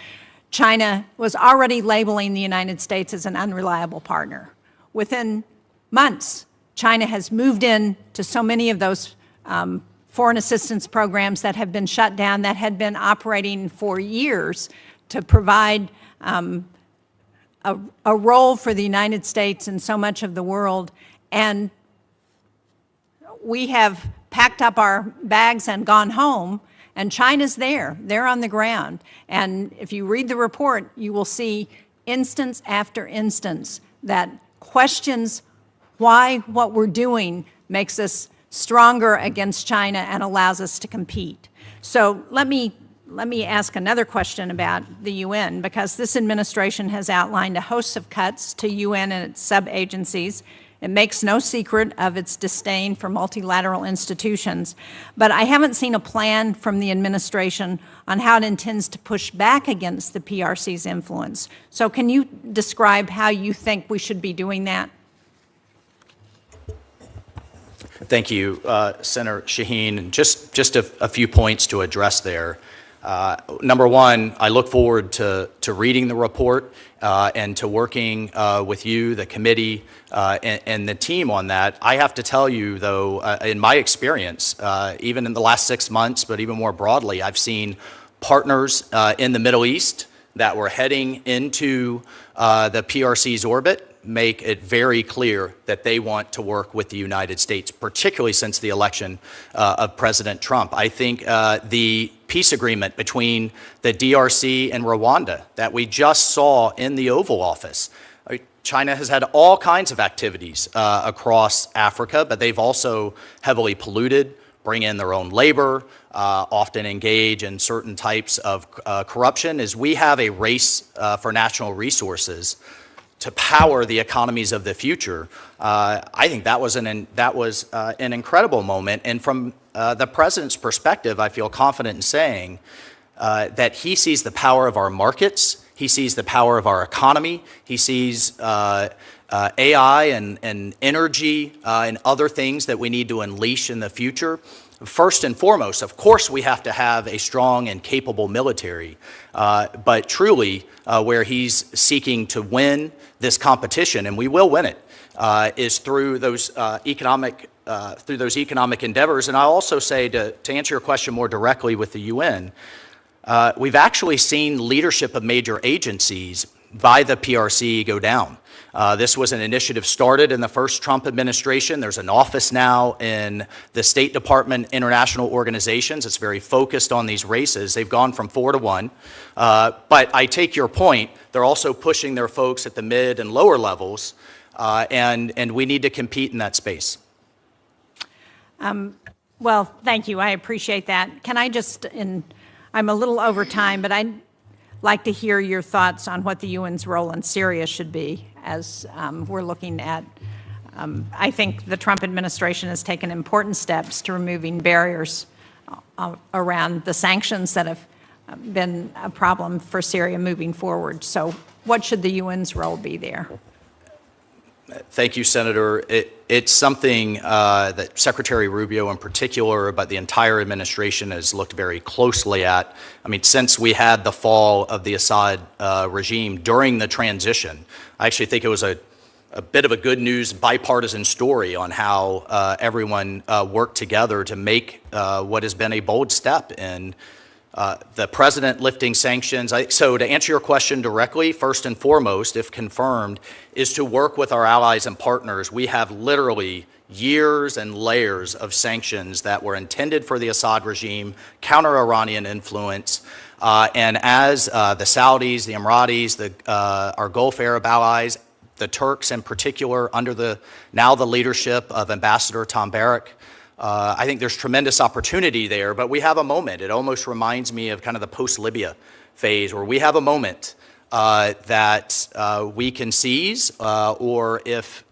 China was already labeling the United States as an unreliable partner. Within months, China has moved in to so many of those foreign assistance programs that have been shut down, that had been operating for years to provide a role for the United States in so much of the world. And we have packed up our bags and gone home, and China's there. They're on the ground. And if you read the report, you will see instance after instance that questions why what we're doing makes us stronger against China and allows us to compete. So let me ask another question about the UN, because this administration has outlined a host of cuts to UN and its sub-agencies. It makes no secret of its disdain for multilateral institutions, but I haven't seen a plan from the administration on how it intends to push back against the PRC's influence. So can you describe how you think we should be doing that?
Thank you, Senator Shaheen. Just a few points to address there. Number one, I look forward to reading the report and to working with you, the committee, and the team on that. I have to tell you, though, in my experience, even in the last 6 months, but even more broadly, I've seen partners in the Middle East that were heading into the PRC's orbit make it very clear that they want to work with the United States, particularly since the election of President Trump. I think the peace agreement between the DRC and Rwanda that we just saw in the Oval Office, China has had all kinds of activities across Africa, but they've also heavily polluted, bring in their own labor, often engage in certain types of corruption. As we have a race for national resources to power the economies of the future, I think that was an incredible moment. And from the president's perspective, I feel confident in saying that he sees the power of our markets. He sees the power of our economy. He sees AI and energy and other things that we need to unleash in the future. First and foremost, of course, we have to have a strong and capable military, but truly where he's seeking to win this competition, and we will win it, is through those economic endeavors. And I'll also say, to answer your question more directly with the UN, we've actually seen leadership of major agencies by the PRC go down. This was an initiative started in the first Trump administration. There's an office now in the State Department international organizations. It's very focused on these races. They've gone from 4 to 1. But I take your point. They're also pushing their folks at the mid and lower levels, and we need to compete in that space.
Well, thank you. I appreciate that. Can I just, I'm a little over time, but I'd like to hear your thoughts on what the UN's role in Syria should be as we're looking at, I think the Trump administration has taken important steps to removing barriers around the sanctions that have been a problem for Syria moving forward. So what should the UN's role be there?
Thank you, Senator. It's something that Secretary Rubio in particular, but the entire administration has looked very closely at. I mean, since we had the fall of the Assad regime during the transition, I actually think it was a bit of a good news bipartisan story on how everyone worked together to make what has been a bold step in the president lifting sanctions. So to answer your question directly, first and foremost, if confirmed, is to work with our allies and partners. We have literally years and layers of sanctions that were intended for the Assad regime, counter-Iranian influence, and as the Saudis, the Emiratis, our Gulf Arab allies, the Turks in particular, under now the leadership of Ambassador Tom Barrack, I think there's tremendous opportunity there, but we have a moment. It almost reminds me of kind of the post-Libya phase, where we have a moment that we can seize, or if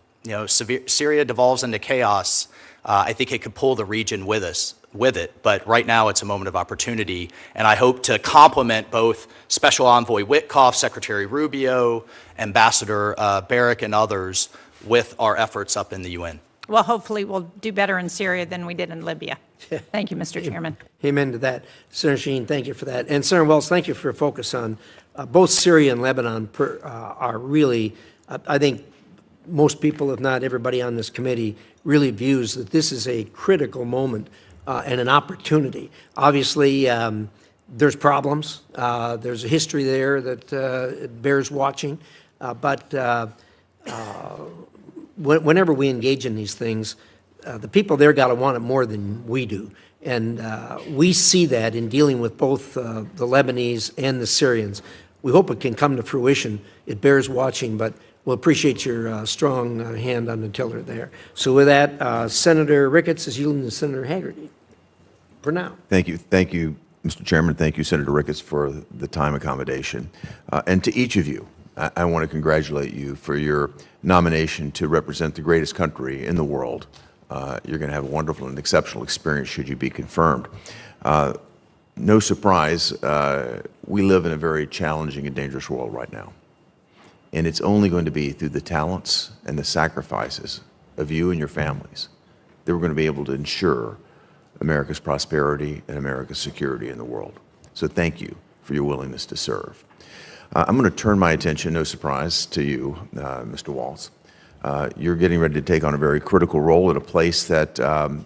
Syria devolves into chaos, I think it could pull the region with it. But right now, it's a moment of opportunity, and I hope to complement both Special Envoy Witkoff, Secretary Rubio, Ambassador Barrack, and others with our efforts up in the UN.
Well, hopefully we'll do better in Syria than we did in Libya. Thank you, Mr. Chairman.
Amen to that. Senator Shaheen, thank you for that. And Senator Waltz, thank you for your focus on both Syria and Lebanon are really, I think most people, if not everybody on this committee, really views that this is a critical moment and an opportunity. Obviously, there's problems. There's a history there that bears watching. But whenever we engage in these things, the people there got to want it more than we do. And we see that in dealing with both the Lebanese and the Syrians. We hope it can come to fruition. It bears watching, but we'll appreciate your strong hand on the tiller there. So with that, Senator Ricketts is yielding to Senator Haggerty for now.
Thank you. Thank you, Mr. Chairman. Thank you, Senator Ricketts, for the time accommodation. And to each of you, I want to congratulate you for your nomination to represent the greatest country in the world. You're going to have a wonderful and exceptional experience should you be confirmed. No surprise, we live in a very challenging and dangerous world right now. And it's only going to be through the talents and the sacrifices of you and your families that we're going to be able to ensure America's prosperity and America's security in the world. So thank you for your willingness to serve. I'm going to turn my attention, no surprise, to you, Mr. Waltz. You're getting ready to take on a very critical role at a place that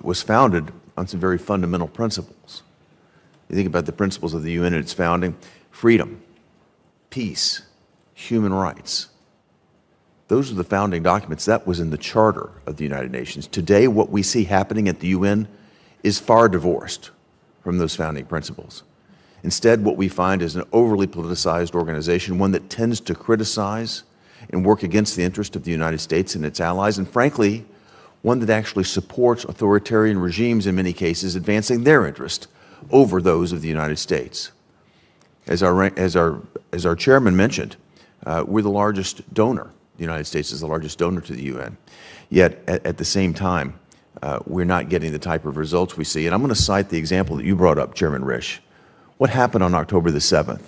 was founded on some very fundamental principles. You think about the principles of the UN and its founding: freedom, peace, human rights. Those are the founding documents. That was in the Charter of the United Nations. Today, what we see happening at the UN is far divorced from those founding principles. Instead, what we find is an overly politicized organization, one that tends to criticize and work against the interest of the United States and its allies, and frankly, one that actually supports authoritarian regimes in many cases, advancing their interest over those of the United States. As our chairman mentioned, we're the largest donor. The United States is the largest donor to the UN. Yet, at the same time, we're not getting the type of results we see. And I'm going to cite the example that you brought up, Chairman Risch. What happened on October the 7th?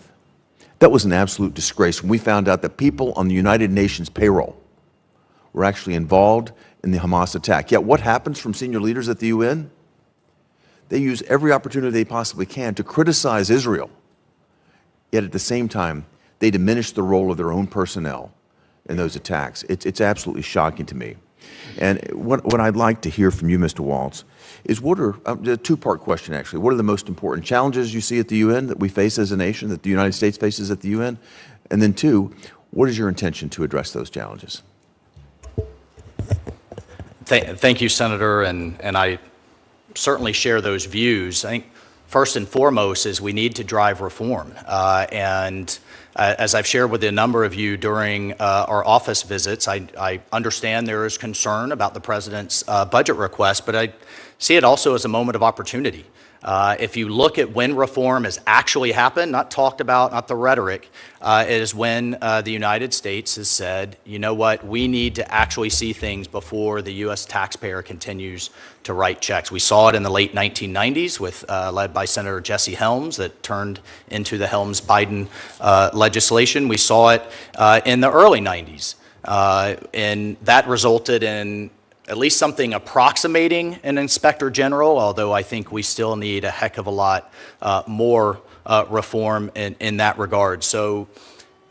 That was an absolute disgrace when we found out that people on the United Nations payroll were actually involved in the Hamas attack. Yet what happens from senior leaders at the UN? They use every opportunity they possibly can to criticize Israel. Yet at the same time, they diminish the role of their own personnel in those attacks. It's absolutely shocking to me. And what I'd like to hear from you, Mr. Waltz, is what are, a two-part question actually, what are the most important challenges you see at the UN that we face as a nation, that the United States faces at the UN? And then two, what is your intention to address those challenges?
Thank you, Senator, and I certainly share those views. I think first and foremost is we need to drive reform. As I've shared with a number of you during our office visits, I understand there is concern about the President's budget request, but I see it also as a moment of opportunity. If you look at when reform has actually happened, not talked about, not the rhetoric, it is when the United States has said, you know what, we need to actually see things before the U.S. taxpayer continues to write checks. We saw it in the late 1990s with led by Senator Jesse Helms that turned into the Helms-Biden legislation. We saw it in the early 90s, and that resulted in at least something approximating an inspector general, although I think we still need a heck of a lot more reform in that regard. So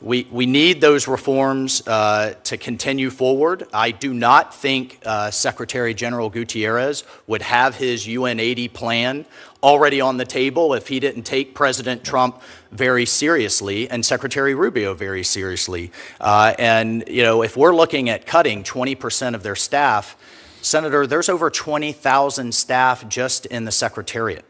we need those reforms to continue forward. I do not think Secretary General Gutierrez would have his UN-80 plan already on the table if he didn't take President Trump very seriously and Secretary Rubio very seriously. And you know, if we're looking at cutting 20% of their staff, Senator, there's over 20,000 staff just in the Secretariat.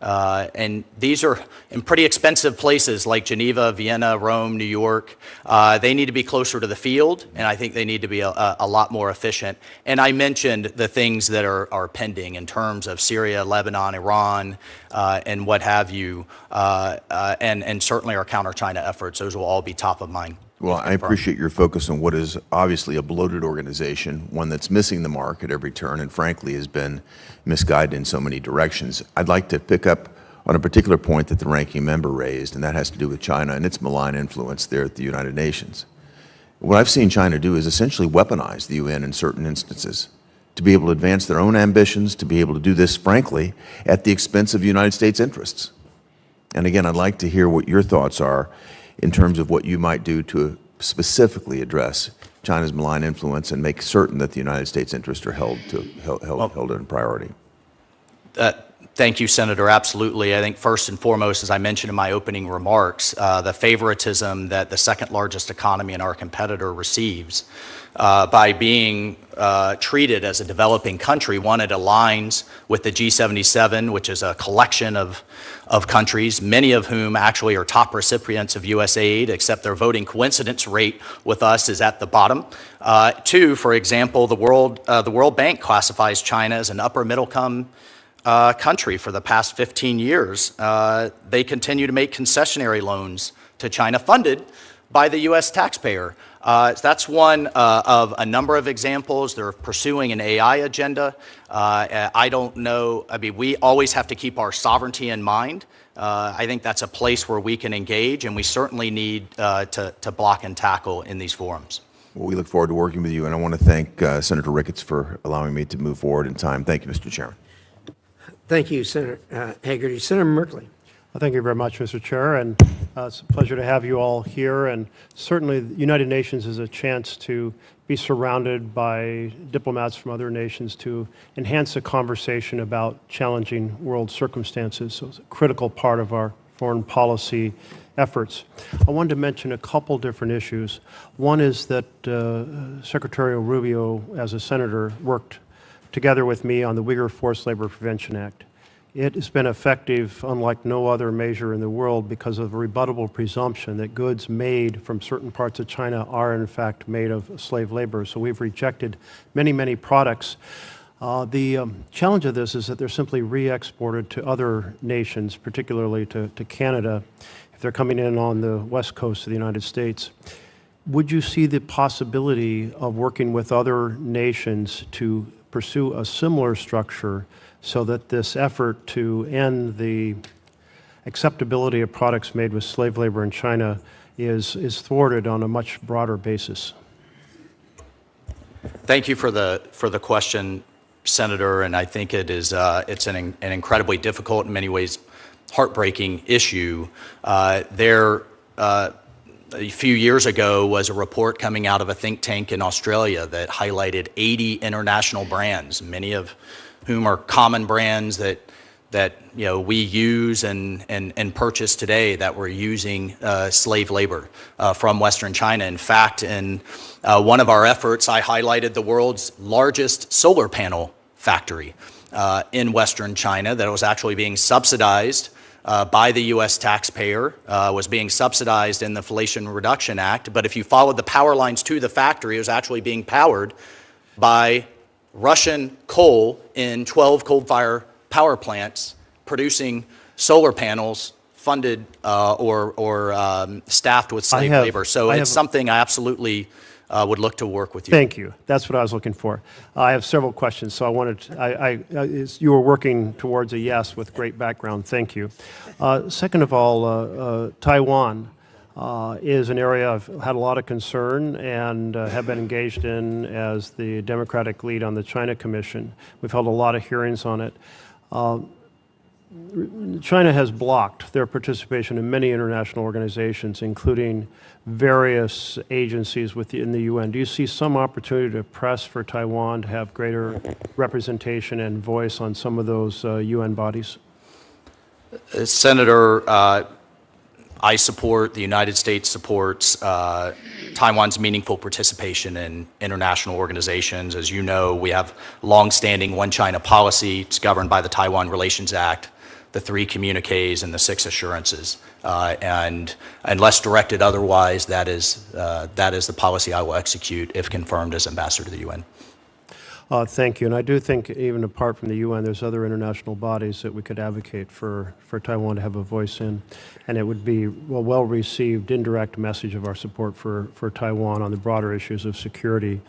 And these are in pretty expensive places like Geneva, Vienna, Rome, New York. They need to be closer to the field, and I think they need to be a lot more efficient. And I mentioned the things that are pending in terms of Syria, Lebanon, Iran, and what have you, and certainly our counter-China efforts. Those will all be top of mind.
Well, I appreciate your focus on what is obviously a bloated organization, one that's missing the mark at every turn and frankly has been misguided in so many directions. I'd like to pick up on a particular point that the ranking member raised, and that has to do with China and its malign influence there at the United Nations. What I've seen China do is essentially weaponize the UN in certain instances to be able to advance their own ambitions, to be able to do this, frankly, at the expense of United States interests. And again, I'd like to hear what your thoughts are in terms of what you might do to specifically address China's malign influence and make certain that the United States interests are held in priority.
Thank you, Senator. Absolutely. I think first and foremost, as I mentioned in my opening remarks, the favoritism that the second largest economy and our competitor receives by being treated as a developing country. One, it aligns with the G77, which is a collection of countries, many of whom actually are top recipients of U.S. aid, except their voting coincidence rate with us is at the bottom. Two, for example, the World Bank classifies China as an upper middle-income country for the past 15 years. They continue to make concessionary loans to China funded by the U.S. taxpayer. That's one of a number of examples. They're pursuing an AI agenda. I don't know, I mean, we always have to keep our sovereignty in mind. I think that's a place where we can engage, and we certainly need to block and tackle in these forums.
Well, we look forward to working with you, and I want to thank Senator Ricketts for allowing me to move forward in time. Thank you, Mr. Chairman.
Thank you, Senator Hagerty. Senator Merkley.
Well, thank you very much, Mr. Chair, and it's a pleasure to have you all here. And certainly, the United Nations is a chance to be surrounded by diplomats from other nations to enhance the conversation about challenging world circumstances. So it's a critical part of our foreign policy efforts. I wanted to mention a couple different issues. One is that Secretary Rubio, as a senator, worked together with me on the Uyghur Forced Labor Prevention Act. It has been effective unlike no other measure in the world because of a rebuttable presumption that goods made from certain parts of China are in fact made of slave labor. So we've rejected many, many products. The challenge of this is that they're simply re-exported to other nations, particularly to Canada, if they're coming in on the west coast of the United States. Would you see the possibility of working with other nations to pursue a similar structure so that this effort to end the acceptability of products made with slave labor in China is thwarted on a much broader basis?
Thank you for the question, Senator, and I think it's an incredibly difficult, in many ways, heartbreaking issue. A few years ago was a report coming out of a think tank in Australia that highlighted 80 international brands, many of whom are common brands that we use and purchase today, that were using slave labor from Western China. In fact, in one of our efforts, I highlighted the world's largest solar panel factory in Western China that was actually being subsidized by the U.S. taxpayer, was being subsidized in the Inflation Reduction Act. But if you followed the power lines to the factory, it was actually being powered by Russian coal in 12 coal-fired power plants producing solar panels funded or staffed with slave labor. So it's something I absolutely would look to work with you.
Thank you. That's what I was looking for. I have several questions, so I wanted to, you were working towards a yes with great background. Thank you. Second of all, Taiwan is an area I've had a lot of concern and have been engaged in as the Democratic lead on the China Commission. We've held a lot of hearings on it. China has blocked their participation in many international organizations, including various agencies within the UN. Do you see some opportunity to press for Taiwan to have greater representation and voice on some of those UN bodies?
Senator, I support, the United States supports Taiwan's meaningful participation in international organizations. As you know, we have longstanding One China policy. It's governed by the Taiwan Relations Act, the 3 communiques, and the 6 assurances. And unless directed otherwise, that is the policy I will execute if confirmed as ambassador to the UN.
Thank you. And I do think even apart from the UN, there's other international bodies that we could advocate for Taiwan to have a voice in. And it would be a well-received indirect message of our support for Taiwan on the broader issues of security.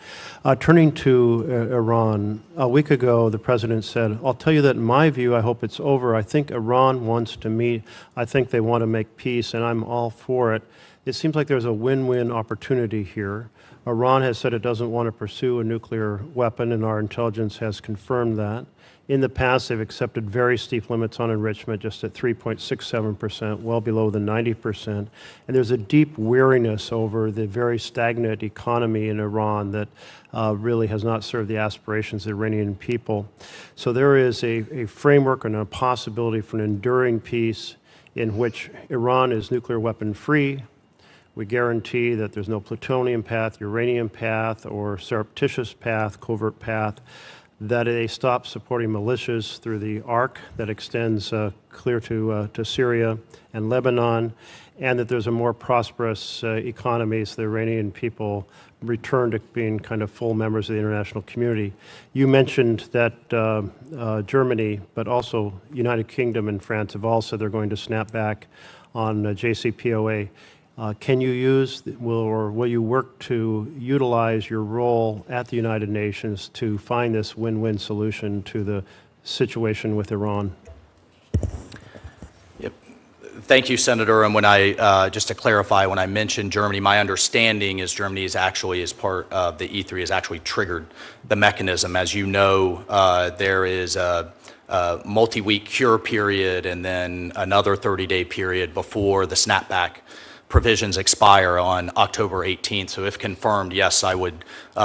Turning to Iran, a week ago, the president said, I'll tell you that in my view, I hope it's over. I think Iran wants to meet. I think they want to make peace, and I'm all for it. It seems like there's a win-win opportunity here. Iran has said it doesn't want to pursue a nuclear weapon, and our intelligence has confirmed that. In the past, they've accepted very steep limits on enrichment, just at 3.67%, well below the 90%. And there's a deep weariness over the very stagnant economy in Iran that really has not served the aspirations of the Iranian people. So there is a framework and a possibility for an enduring peace in which Iran is nuclear weapon free. We guarantee that there's no plutonium path, uranium path, or surreptitious path, covert path, that they stop supporting militias through the arc that extends clear to Syria and Lebanon, and that there's a more prosperous economy so the Iranian people return to being kind of full members of the international community. You mentioned that Germany, but also United Kingdom and France have all said they're going to snap back on JCPOA. Can you use, will you work to utilize your role at the United Nations to find this win-win solution to the situation with Iran?
Yep. Thank you, Senator. And when just to clarify, when I mentioned Germany, my understanding is Germany is actually, as part of the E3, has actually triggered the mechanism. As you know, there is a multi-week cure period and then another 30-day period before the snapback provisions expire on October 18th. So if confirmed, yes, I would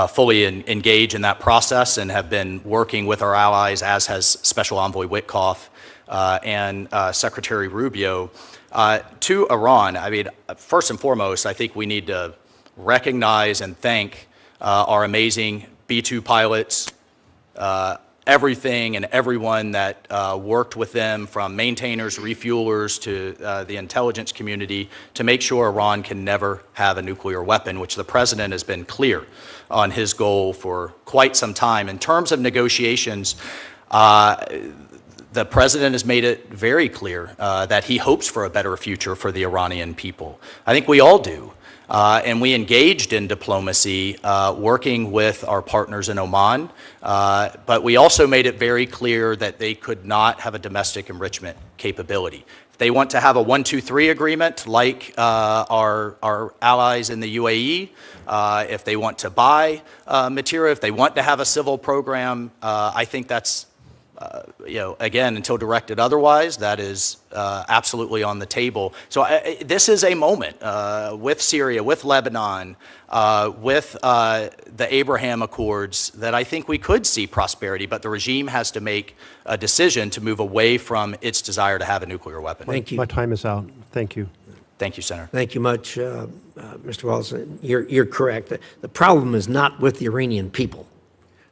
fully engage in that process and have been working with our allies, as has Special Envoy Witkoff and Secretary Rubio. To Iran, I mean, first and foremost, I think we need to recognize and thank our amazing B-2 pilots, everything and everyone that worked with them, from maintainers, refuelers, to the intelligence community, to make sure Iran can never have a nuclear weapon, which the president has been clear on his goal for quite some time. In terms of negotiations, the president has made it very clear that he hopes for a better future for the Iranian people. I think we all do. And we engaged in diplomacy working with our partners in Oman, but we also made it very clear that they could not have a domestic enrichment capability. If they want to have a 1, 2, 3 agreement like our allies in the UAE, if they want to buy material, if they want to have a civil program, I think that's, again, until directed otherwise, that is absolutely on the table. So this is a moment with Syria, with Lebanon, with the Abraham Accords that I think we could see prosperity, but the regime has to make a decision to move away from its desire to have a nuclear weapon.
Thank you.
My time is out. Thank you.
Thank you, Senator.
Thank you much, Mr. Waltz. You're correct. The problem is not with the Iranian people.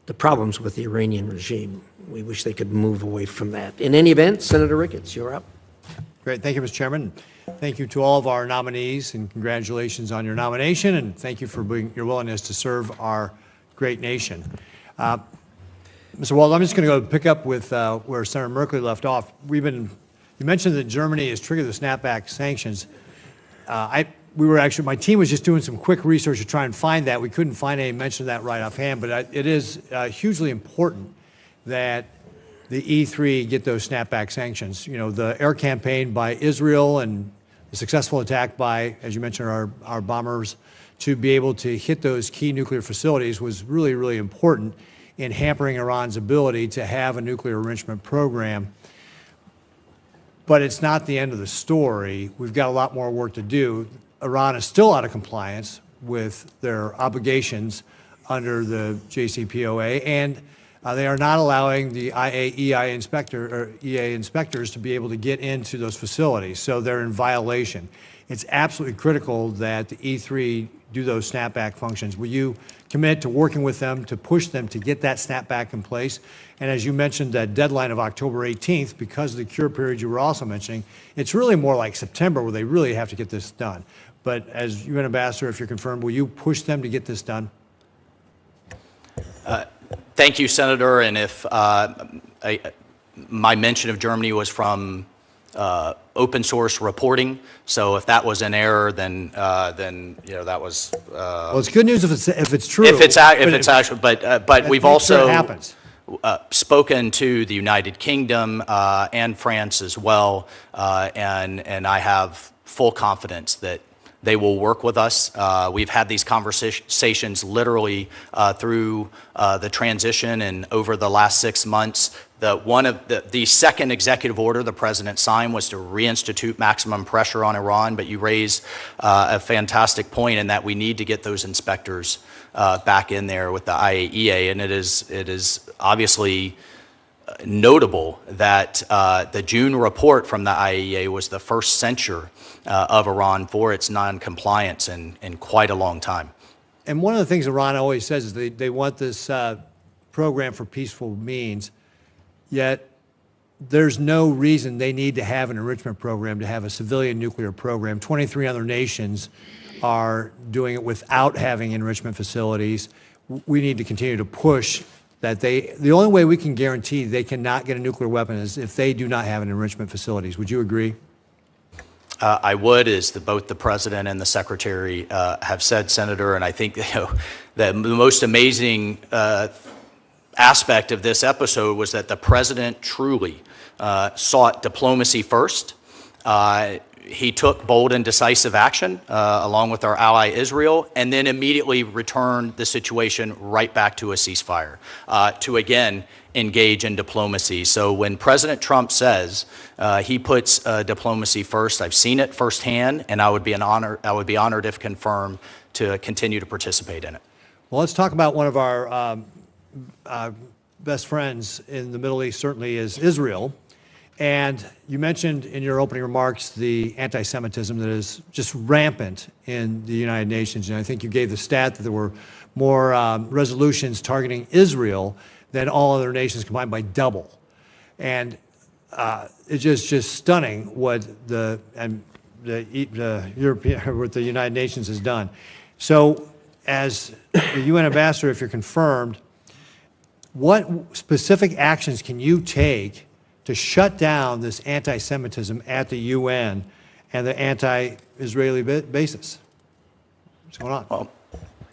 The problem's with the Iranian regime. We wish they could move away from that. In any event, Senator Ricketts, you're up.
Great. Thank you, Mr. Chairman. Thank you to all of our nominees, and congratulations on your nomination, and thank you for your willingness to serve our great nation. Mr. Waltz, I'm just going to go pick up with where Senator Merkley left off. You mentioned that Germany has triggered the snapback sanctions. My team was just doing some quick research to try and find that. We couldn't find any mention of that right offhand, but it is hugely important that the E3 get those snapback sanctions. You know, the air campaign by Israel and the successful attack by, as you mentioned, our bombers to be able to hit those key nuclear facilities was really, really important in hampering Iran's ability to have a nuclear enrichment program. But it's not the end of the story. We've got a lot more work to do. Iran is still out of compliance with their obligations under the JCPOA, and they are not allowing the EA inspectors to be able to get into those facilities, so they're in violation. It's absolutely critical that the E3 do those snapback functions. Will you commit to working with them to push them to get that snapback in place? And as you mentioned, that deadline of October 18th, because of the cure period you were also mentioning, it's really more like September where they really have to get this done. But as UN Ambassador, if you're confirmed, will you push them to get this done?
Thank you, Senator. And if my mention of Germany was from open source reporting, so if that was an error, then that was.
Well, it's good news if it's true.
But we've also
happens.
Spoken to the United Kingdom and France as well, and I have full confidence that they will work with us. We've had these conversations literally through the transition and over the last 6 months. The second executive order the president signed was to reinstitute maximum pressure on Iran, but you raise a fantastic point in that we need to get those inspectors back in there with the IAEA, and it is obviously notable that the June report from the IAEA was the first censure of Iran for its non-compliance in quite a long time.
And one of the things Iran always says is they want this program for peaceful means, yet there's no reason they need to have an enrichment program to have a civilian nuclear program. 23 other nations are doing it without having enrichment facilities. We need to continue to push that the only way we can guarantee they cannot get a nuclear weapon is if they do not have an enrichment facilities. Would you agree?
I would, as both the president and the secretary have said, Senator, and I think the most amazing aspect of this episode was that the president truly sought diplomacy first. He took bold and decisive action along with our ally Israel, and then immediately returned the situation right back to a ceasefire to again engage in diplomacy. So when President Trump says he puts diplomacy first, I've seen it firsthand, and I would be honored if confirmed to continue to participate in it.
Well, let's talk about one of our best friends in the Middle East, certainly, is Israel. And you mentioned in your opening remarks the anti-Semitism that is just rampant in the United Nations. And I think you gave the stat that there were more resolutions targeting Israel than all other nations combined by double. And it's just stunning what the United Nations has done. So as the UN ambassador, if you're confirmed, what specific actions can you take to shut down this anti-Semitism at the UN and the anti-Israeli basis? What's going on?
Well,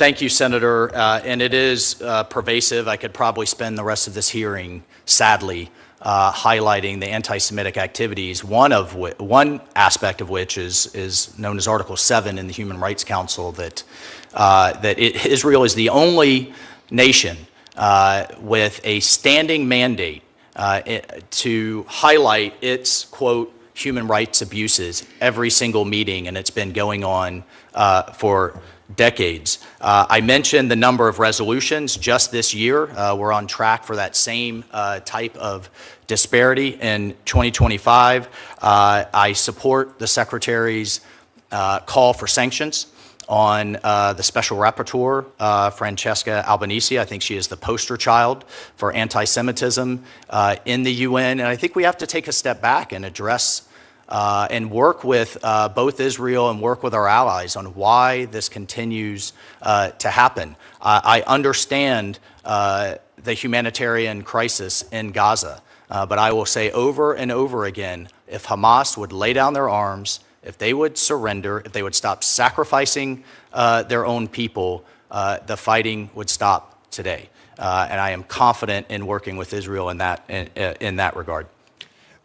Thank you, Senator. And it is pervasive. I could probably spend the rest of this hearing, sadly, highlighting the anti-Semitic activities, one aspect of which is known as Article 7 in the Human Rights Council, that Israel is the only nation with a standing mandate to highlight its, quote, human rights abuses every single meeting, and it's been going on for decades. I mentioned the number of resolutions just this year. We're on track for that same type of disparity in 2025. I support the Secretary's call for sanctions on the Special Rapporteur, Francesca Albanese. I think she is the poster child for anti-Semitism in the UN. And I think we have to take a step back and address and work with both Israel and work with our allies on why this continues to happen. I understand the humanitarian crisis in Gaza, but I will say over and over again, if Hamas would lay down their arms, if they would surrender, if they would stop sacrificing their own people, the fighting would stop today. And I am confident in working with Israel in that regard.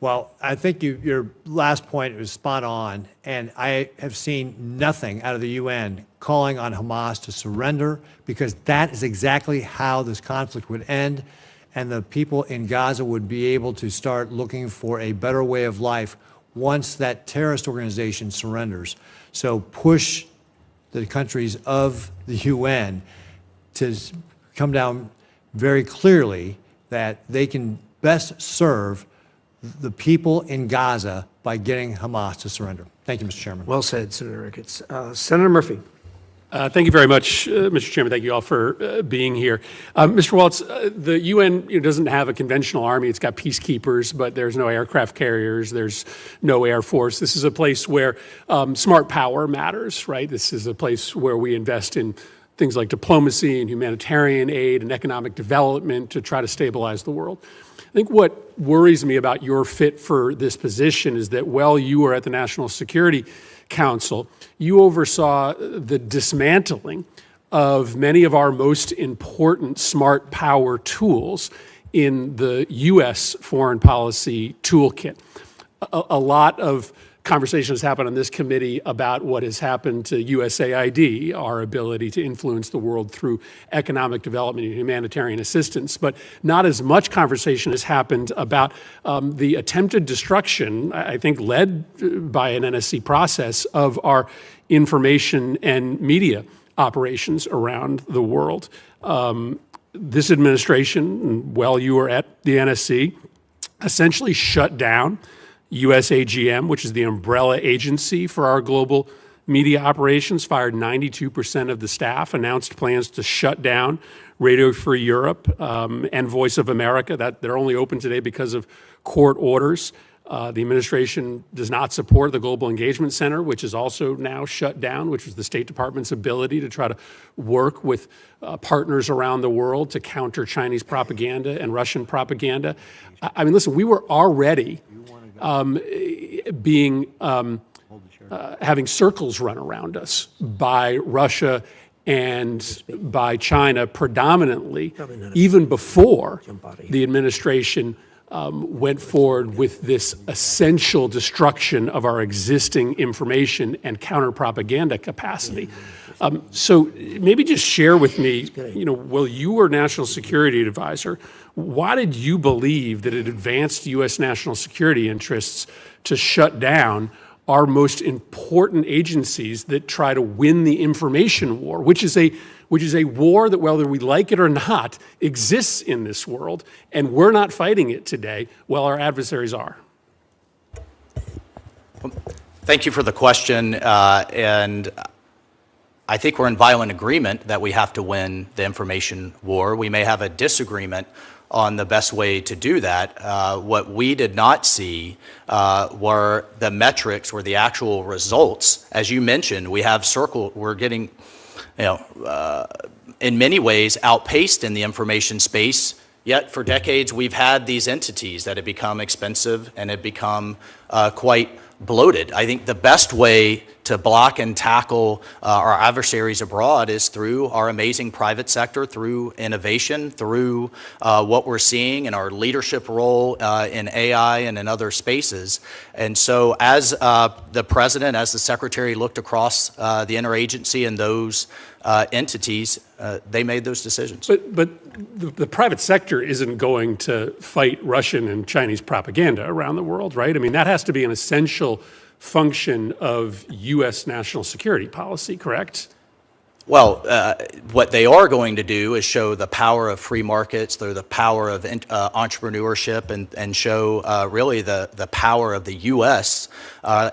Well, I think your last point was spot on, and I have seen nothing out of the UN calling on Hamas to surrender, because that is exactly how this conflict would end, and the people in Gaza would be able to start looking for a better way of life once that terrorist organization surrenders. So push the countries of the UN to come down very clearly that they can best serve the people in Gaza by getting Hamas to surrender. Thank you, Mr. Chairman.
Well said, Senator Ricketts. Senator Murphy.
Thank you very much, Mr. Chairman. Thank you all for being here. Mr. Waltz, the UN doesn't have a conventional army. It's got peacekeepers, but there's no aircraft carriers. There's no air force. This is a place where smart power matters, right? This is a place where we invest in things like diplomacy and humanitarian aid and economic development to try to stabilize the world. I think what worries me about your fit for this position is that while you were at the National Security Council, you oversaw the dismantling of many of our most important smart power tools in the U.S. foreign policy toolkit. A lot of conversations happen on this committee about what has happened to USAID, our ability to influence the world through economic development and humanitarian assistance, but not as much conversation has happened about the attempted destruction, I think led by an NSC process, of our information and media operations around the world. This administration, while you were at the NSC, essentially shut down USAGM, which is the umbrella agency for our global media operations, fired 92% of the staff, announced plans to shut down Radio Free Europe and Voice of America. That they're only open today because of court orders. The administration does not support the Global Engagement Center, which is also now shut down, which was the State Department's ability to try to work with partners around the world to counter Chinese propaganda and Russian propaganda. I mean, listen, we were already having circles run around us by Russia and by China predominantly, even before the administration went forward with this essential destruction of our existing information and counter-propaganda capacity. So maybe just share with me, while you were National Security Advisor, why did you believe that it advanced U.S. national security interests to shut down our most important agencies that try to win the information war, which is a war that, whether we like it or not, exists in this world, and we're not fighting it today while our adversaries are?
Thank you for the question, and I think we're in violent agreement that we have to win the information war. We may have a disagreement on the best way to do that. What we did not see were the metrics, were the actual results. As you mentioned, we're getting, in many ways outpaced in the information space, yet for decades we've had these entities that have become expensive and have become quite bloated. I think the best way to block and tackle our adversaries abroad is through our amazing private sector, through innovation, through what we're seeing in our leadership role in AI and in other spaces. And so as the president, as the secretary looked across the interagency and those entities, they made those decisions.
But the private sector isn't going to fight Russian and Chinese propaganda around the world, right? I mean, that has to be an essential function of U.S. national security policy, correct?
Well, what they are going to do is show the power of free markets, the power of entrepreneurship, and show really the power of the U.S.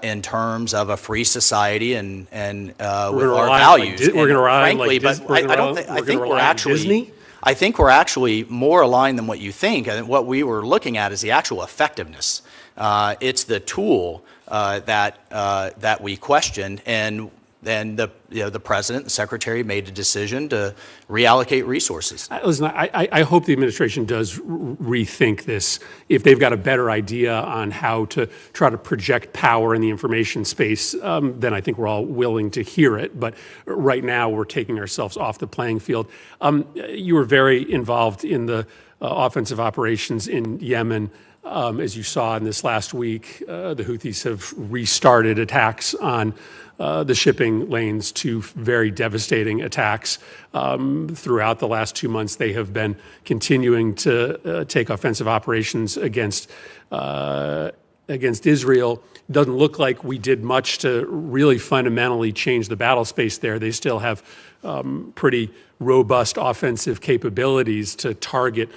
In terms of a free society and with our values.
We're going to rely
frankly,
like
but I think we're actually Disney? I think we're actually more aligned than what you think. And what we were looking at is the actual effectiveness. It's the tool that we questioned, and then the president and secretary made a decision to reallocate resources.
Listen, I hope the administration does rethink this if they've got a better idea on how to try to project power in the information space. Then I think we're all willing to hear it. But right now, we're taking ourselves off the playing field. You were very involved in the offensive operations in Yemen. As you saw in this last week, the Houthis have restarted attacks on the shipping lanes, two very devastating attacks. Throughout the last 2 months, they have been continuing to take offensive operations against Israel. It doesn't look like we did much to really fundamentally change the battle space there. They still have pretty robust offensive capabilities to target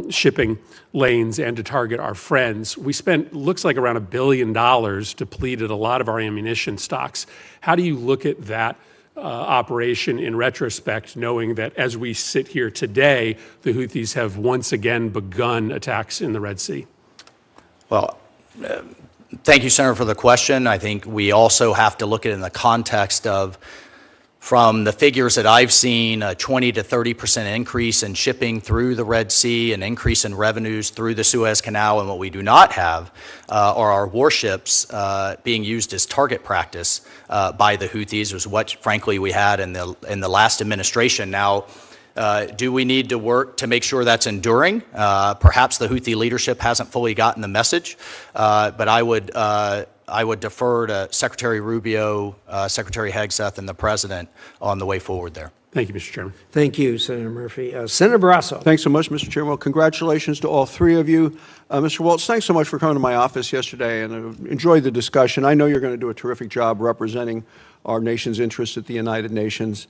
shipping lanes and to target our friends. We spent, looks like, around $1 billion, depleted a lot of our ammunition stocks. How do you look at that operation in retrospect, knowing that as we sit here today, the Houthis have once again begun attacks in the Red Sea?
Well, thank you, Senator, for the question. I think we also have to look at it in the context of, from the figures that I've seen, a 20 to 30% increase in shipping through the Red Sea, an increase in revenues through the Suez Canal, and what we do not have are our warships being used as target practice by the Houthis, was what, frankly, we had in the last administration. Now, do we need to work to make sure that's enduring? Perhaps the Houthi leadership hasn't fully gotten the message, but I would defer to Secretary Rubio, Secretary Hegseth, and the President on the way forward there.
Thank you, Mr. Chairman.
Thank you, Senator Murphy. Senator Barrasso.
Thanks so much, Mr. Chairman. Well, congratulations to all three of you. Mr. Waltz, thanks so much for coming to my office yesterday, and enjoyed the discussion. I know you're going to do a terrific job representing our nation's interests at the United Nations.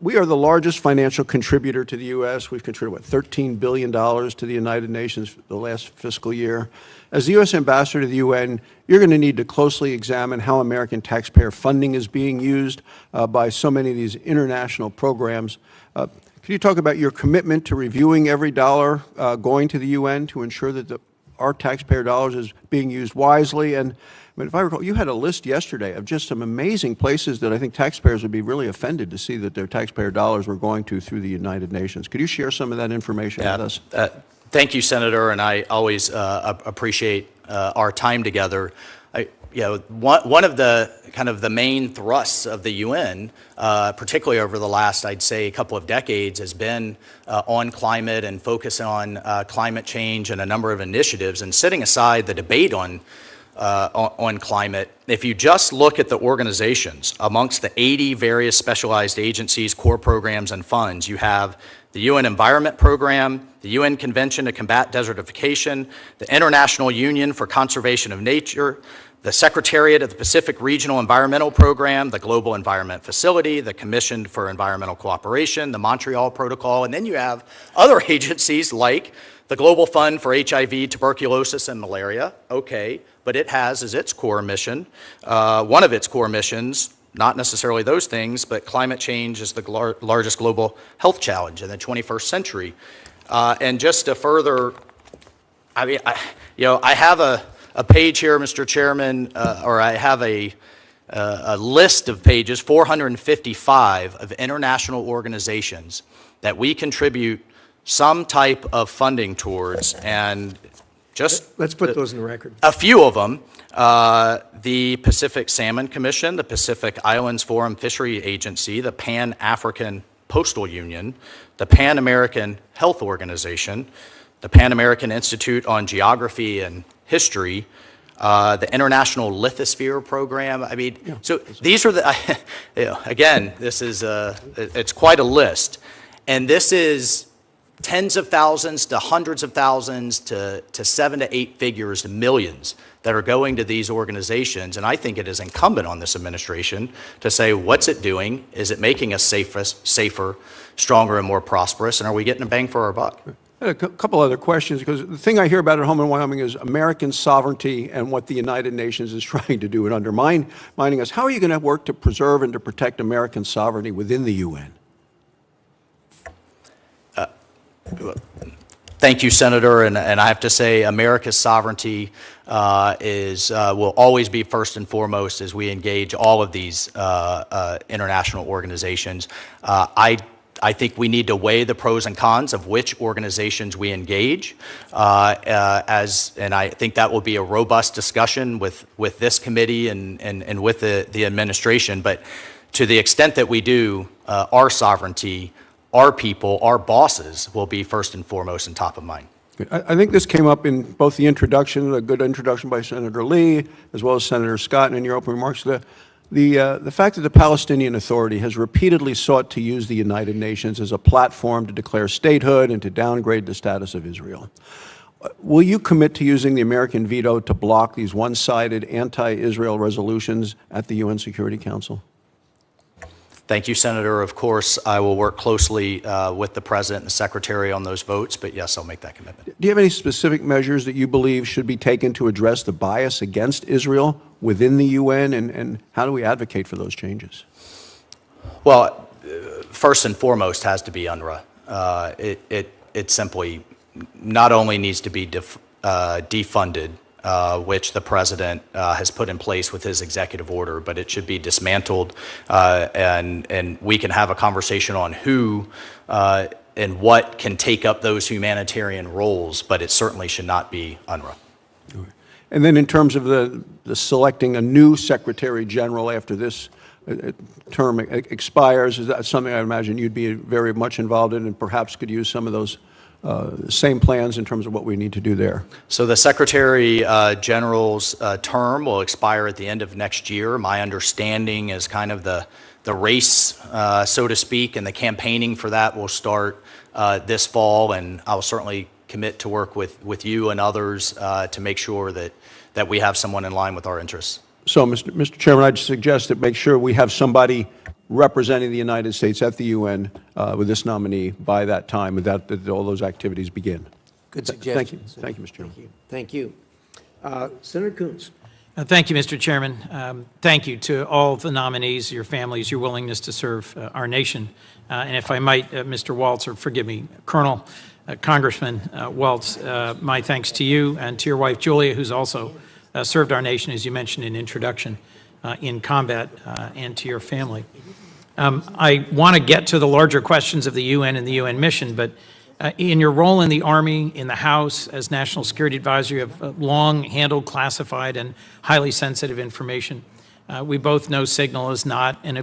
We are the largest financial contributor to the U.S. We've contributed, $13 billion to the United Nations the last fiscal year. As the U.S. ambassador to the UN, you're going to need to closely examine how American taxpayer funding is being used by so many of these international programs. Could you talk about your commitment to reviewing every dollar going to the UN to ensure that our taxpayer dollars is being used wisely? And I mean, if I recall, you had a list yesterday of just some amazing places that I think taxpayers would be really offended to see that their taxpayer dollars were going to through the United Nations. Could you share some of that information with us?
Thank you, Senator, and I always appreciate our time together. One of the kind of the main thrusts of the UN, particularly over the last, I'd say, couple of decades, has been on climate and focus on climate change and a number of initiatives. And setting aside the debate on climate, if you just look at the organizations amongst the 80 various specialized agencies, core programs, and funds, you have the UN Environment Program, the UN Convention to Combat Desertification, the International Union for Conservation of Nature, the Secretariat of the Pacific Regional Environmental Program, the Global Environment Facility, the Commission for Environmental Cooperation, the Montreal Protocol, and then you have other agencies like the Global Fund for HIV, Tuberculosis, and Malaria. Okay, but it has as its core mission, one of its core missions, not necessarily those things, but climate change is the largest global health challenge in the 21st century. And just to further, I mean, I have a page here, Mr. Chairman, or I have a list of pages, 455 of international organizations that we contribute some type of funding towards, and just
Let's put those in the record.
a few of them. The Pacific Salmon Commission, the Pacific Islands Forum Fishery Agency, the Pan-African Postal Union, the Pan-American Health Organization, the Pan-American Institute on Geography and History, the International Lithosphere Program. I mean, so these are the, again, this is, it's quite a list. And this is tens of thousands to hundreds of thousands to 7 to 8 figures to millions that are going to these organizations. And I think it is incumbent on this administration to say, what's it doing? Is it making us safer, stronger, and more prosperous? And are we getting a bang for our buck?
A couple other questions, because the thing I hear about at home in Wyoming is American sovereignty and what the United Nations is trying to do and undermining us. How are you going to work to preserve and to protect American sovereignty within the UN?
Thank you, Senator. And I have to say, America's sovereignty will always be first and foremost as we engage all of these international organizations. I think we need to weigh the pros and cons of which organizations we engage, and I think that will be a robust discussion with this committee and with the administration. But to the extent that we do, our sovereignty, our people, our bosses will be first and foremost and top of mind.
I think this came up in both the introduction, a good introduction by Senator Lee, as well as Senator Scott, and in your opening remarks. The fact that the Palestinian Authority has repeatedly sought to use the United Nations as a platform to declare statehood and to downgrade the status of Israel. Will you commit to using the American veto to block these one-sided anti-Israel resolutions at the UN Security Council?
Thank you, Senator. Of course, I will work closely with the President and the Secretary on those votes, but yes, I'll make that commitment.
Do you have any specific measures that you believe should be taken to address the bias against Israel within the UN, and how do we advocate for those changes?
Well, first and foremost has to be UNRWA. It simply not only needs to be defunded, which the President has put in place with his executive order, but it should be dismantled, and we can have a conversation on who and what can take up those humanitarian roles, but it certainly should not be UNRWA.
And then in terms of the selecting a new Secretary General after this term expires, is that something I imagine you'd be very much involved in and perhaps could use some of those same plans in terms of what we need to do there?
So the Secretary General's term will expire at the end of next year. My understanding is kind of the race, so to speak, and the campaigning for that will start this fall, and I'll certainly commit to work with you and others to make sure that we have someone in line with our interests.
So, Mr. Chairman, I'd suggest that make sure we have somebody representing the United States at the UN with this nominee by that time, and that all those activities begin.
Good suggestion.
Thank you, Mr. Chairman.
Thank you. Senator Coons.
Thank you, Mr. Chairman. Thank you to all the nominees, your families, your willingness to serve our nation. And if I might, Mr. Waltz, or forgive me, Colonel, Congressman Waltz, my thanks to you and to your wife, Julia, who's also served our nation, as you mentioned in introduction, in combat, and to your family. I want to get to the larger questions of the UN and the UN mission, but in your role in the Army, in the House, as National Security Advisor, you have long handled classified and highly sensitive information. We both know Signal is not an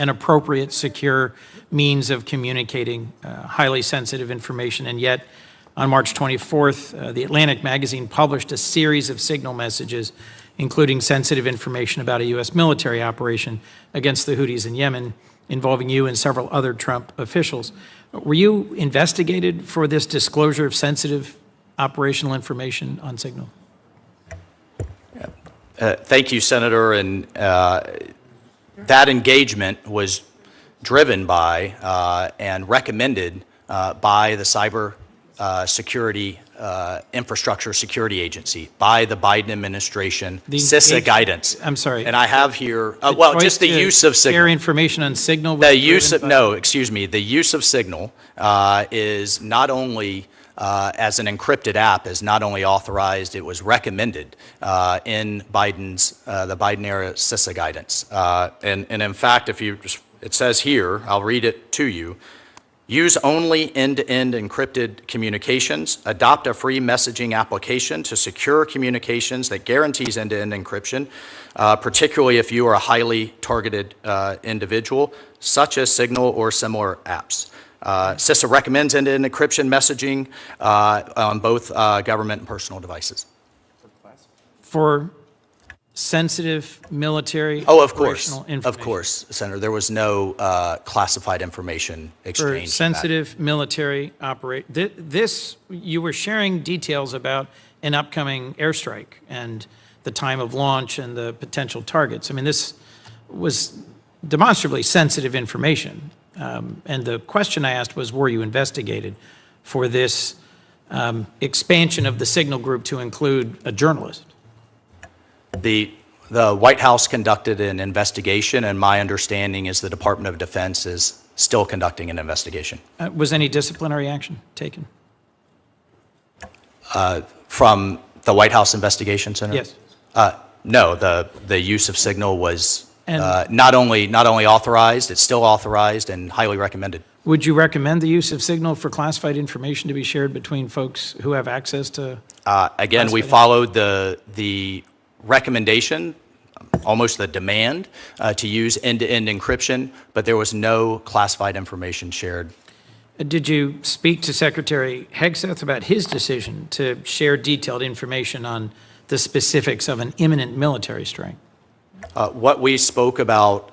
appropriate, secure means of communicating highly sensitive information, and yet on March 24th, the Atlantic magazine published a series of Signal messages, including sensitive information about a U.S. military operation against the Houthis in Yemen, involving you and several other Trump officials. Were you investigated for this disclosure of sensitive operational information on Signal?
Thank you, Senator. And that engagement was driven by and recommended by the Cyber Security Infrastructure Security Agency, by the Biden administration, CISA guidance.
I'm sorry.
And I have here, well, just the use of Signal.
Share information on Signal?
The use of, no, excuse me, the use of Signal is not only, as an encrypted app, is not only authorized, it was recommended in Biden's, the Biden-era CISA guidance. And in fact, if you just, it says here, I'll read it to you, Use only end-to-end encrypted communications. Adopt a free messaging application to secure communications that guarantees end-to-end encryption, particularly if you are a highly targeted individual, such as Signal or similar apps. CISA recommends end-to-end encryption messaging on both government and personal devices.
For sensitive military
Of course,
operational information.
of course, Senator. There was no classified information
For
exchanged. in that.
sensitive military this, you were sharing details about an upcoming airstrike and the time of launch and the potential targets. I mean, this was demonstrably sensitive information. And the question I asked was, were you investigated for this expansion of the Signal Group to include a journalist?
The White House conducted an investigation, and my understanding is the Department of Defense is still conducting an investigation.
Was any disciplinary action taken?
From the White House investigation, Senator?
Yes.
No, the use of Signal was
And-
not only authorized, it's still authorized and highly recommended.
Would you recommend the use of Signal for classified information to be shared between folks who have access to?
Again, we
classified
followed the recommendation, almost the demand, to use end-to-end encryption, but there was no classified information shared.
Did you speak to Secretary Hegseth about his decision to share detailed information on the specifics of an imminent military strike?
What we spoke about,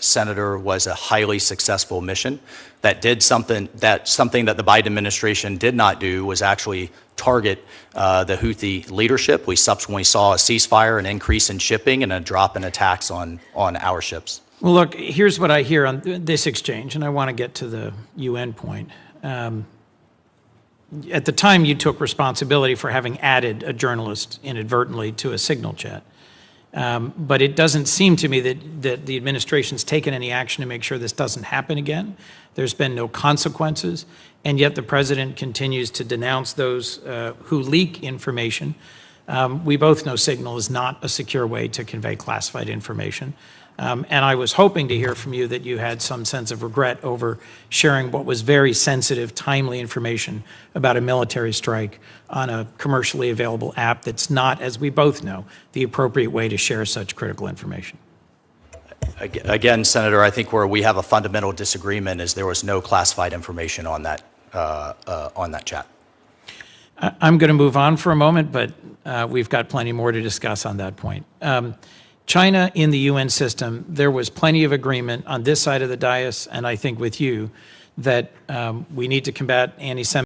Senator, was a highly successful mission that did something that the Biden administration did not do, was actually target the Houthi leadership. We subsequently saw a ceasefire, an increase in shipping, and a drop in attacks on our ships.
Well, look, here's what I hear on this exchange, and I want to get to the UN point. At the time, you took responsibility for having added a journalist inadvertently to a Signal chat. But it doesn't seem to me that the administration's taken any action to make sure this doesn't happen again. There's been no consequences, and yet the president continues to denounce those who leak information. We both know Signal is not a secure way to convey classified information. And I was hoping to hear from you that you had some sense of regret over sharing what was very sensitive, timely information about a military strike on a commercially available app that's not, as we both know, the appropriate way to share such critical information.
Again, Senator, I think where we have a fundamental disagreement is there was no classified information on that chat.
I'm going to move on for a moment, but we've got plenty more to discuss on that point. China in the UN system, there was plenty of agreement on this side of the dais, and I think with you, that we need to combat anti-Semitism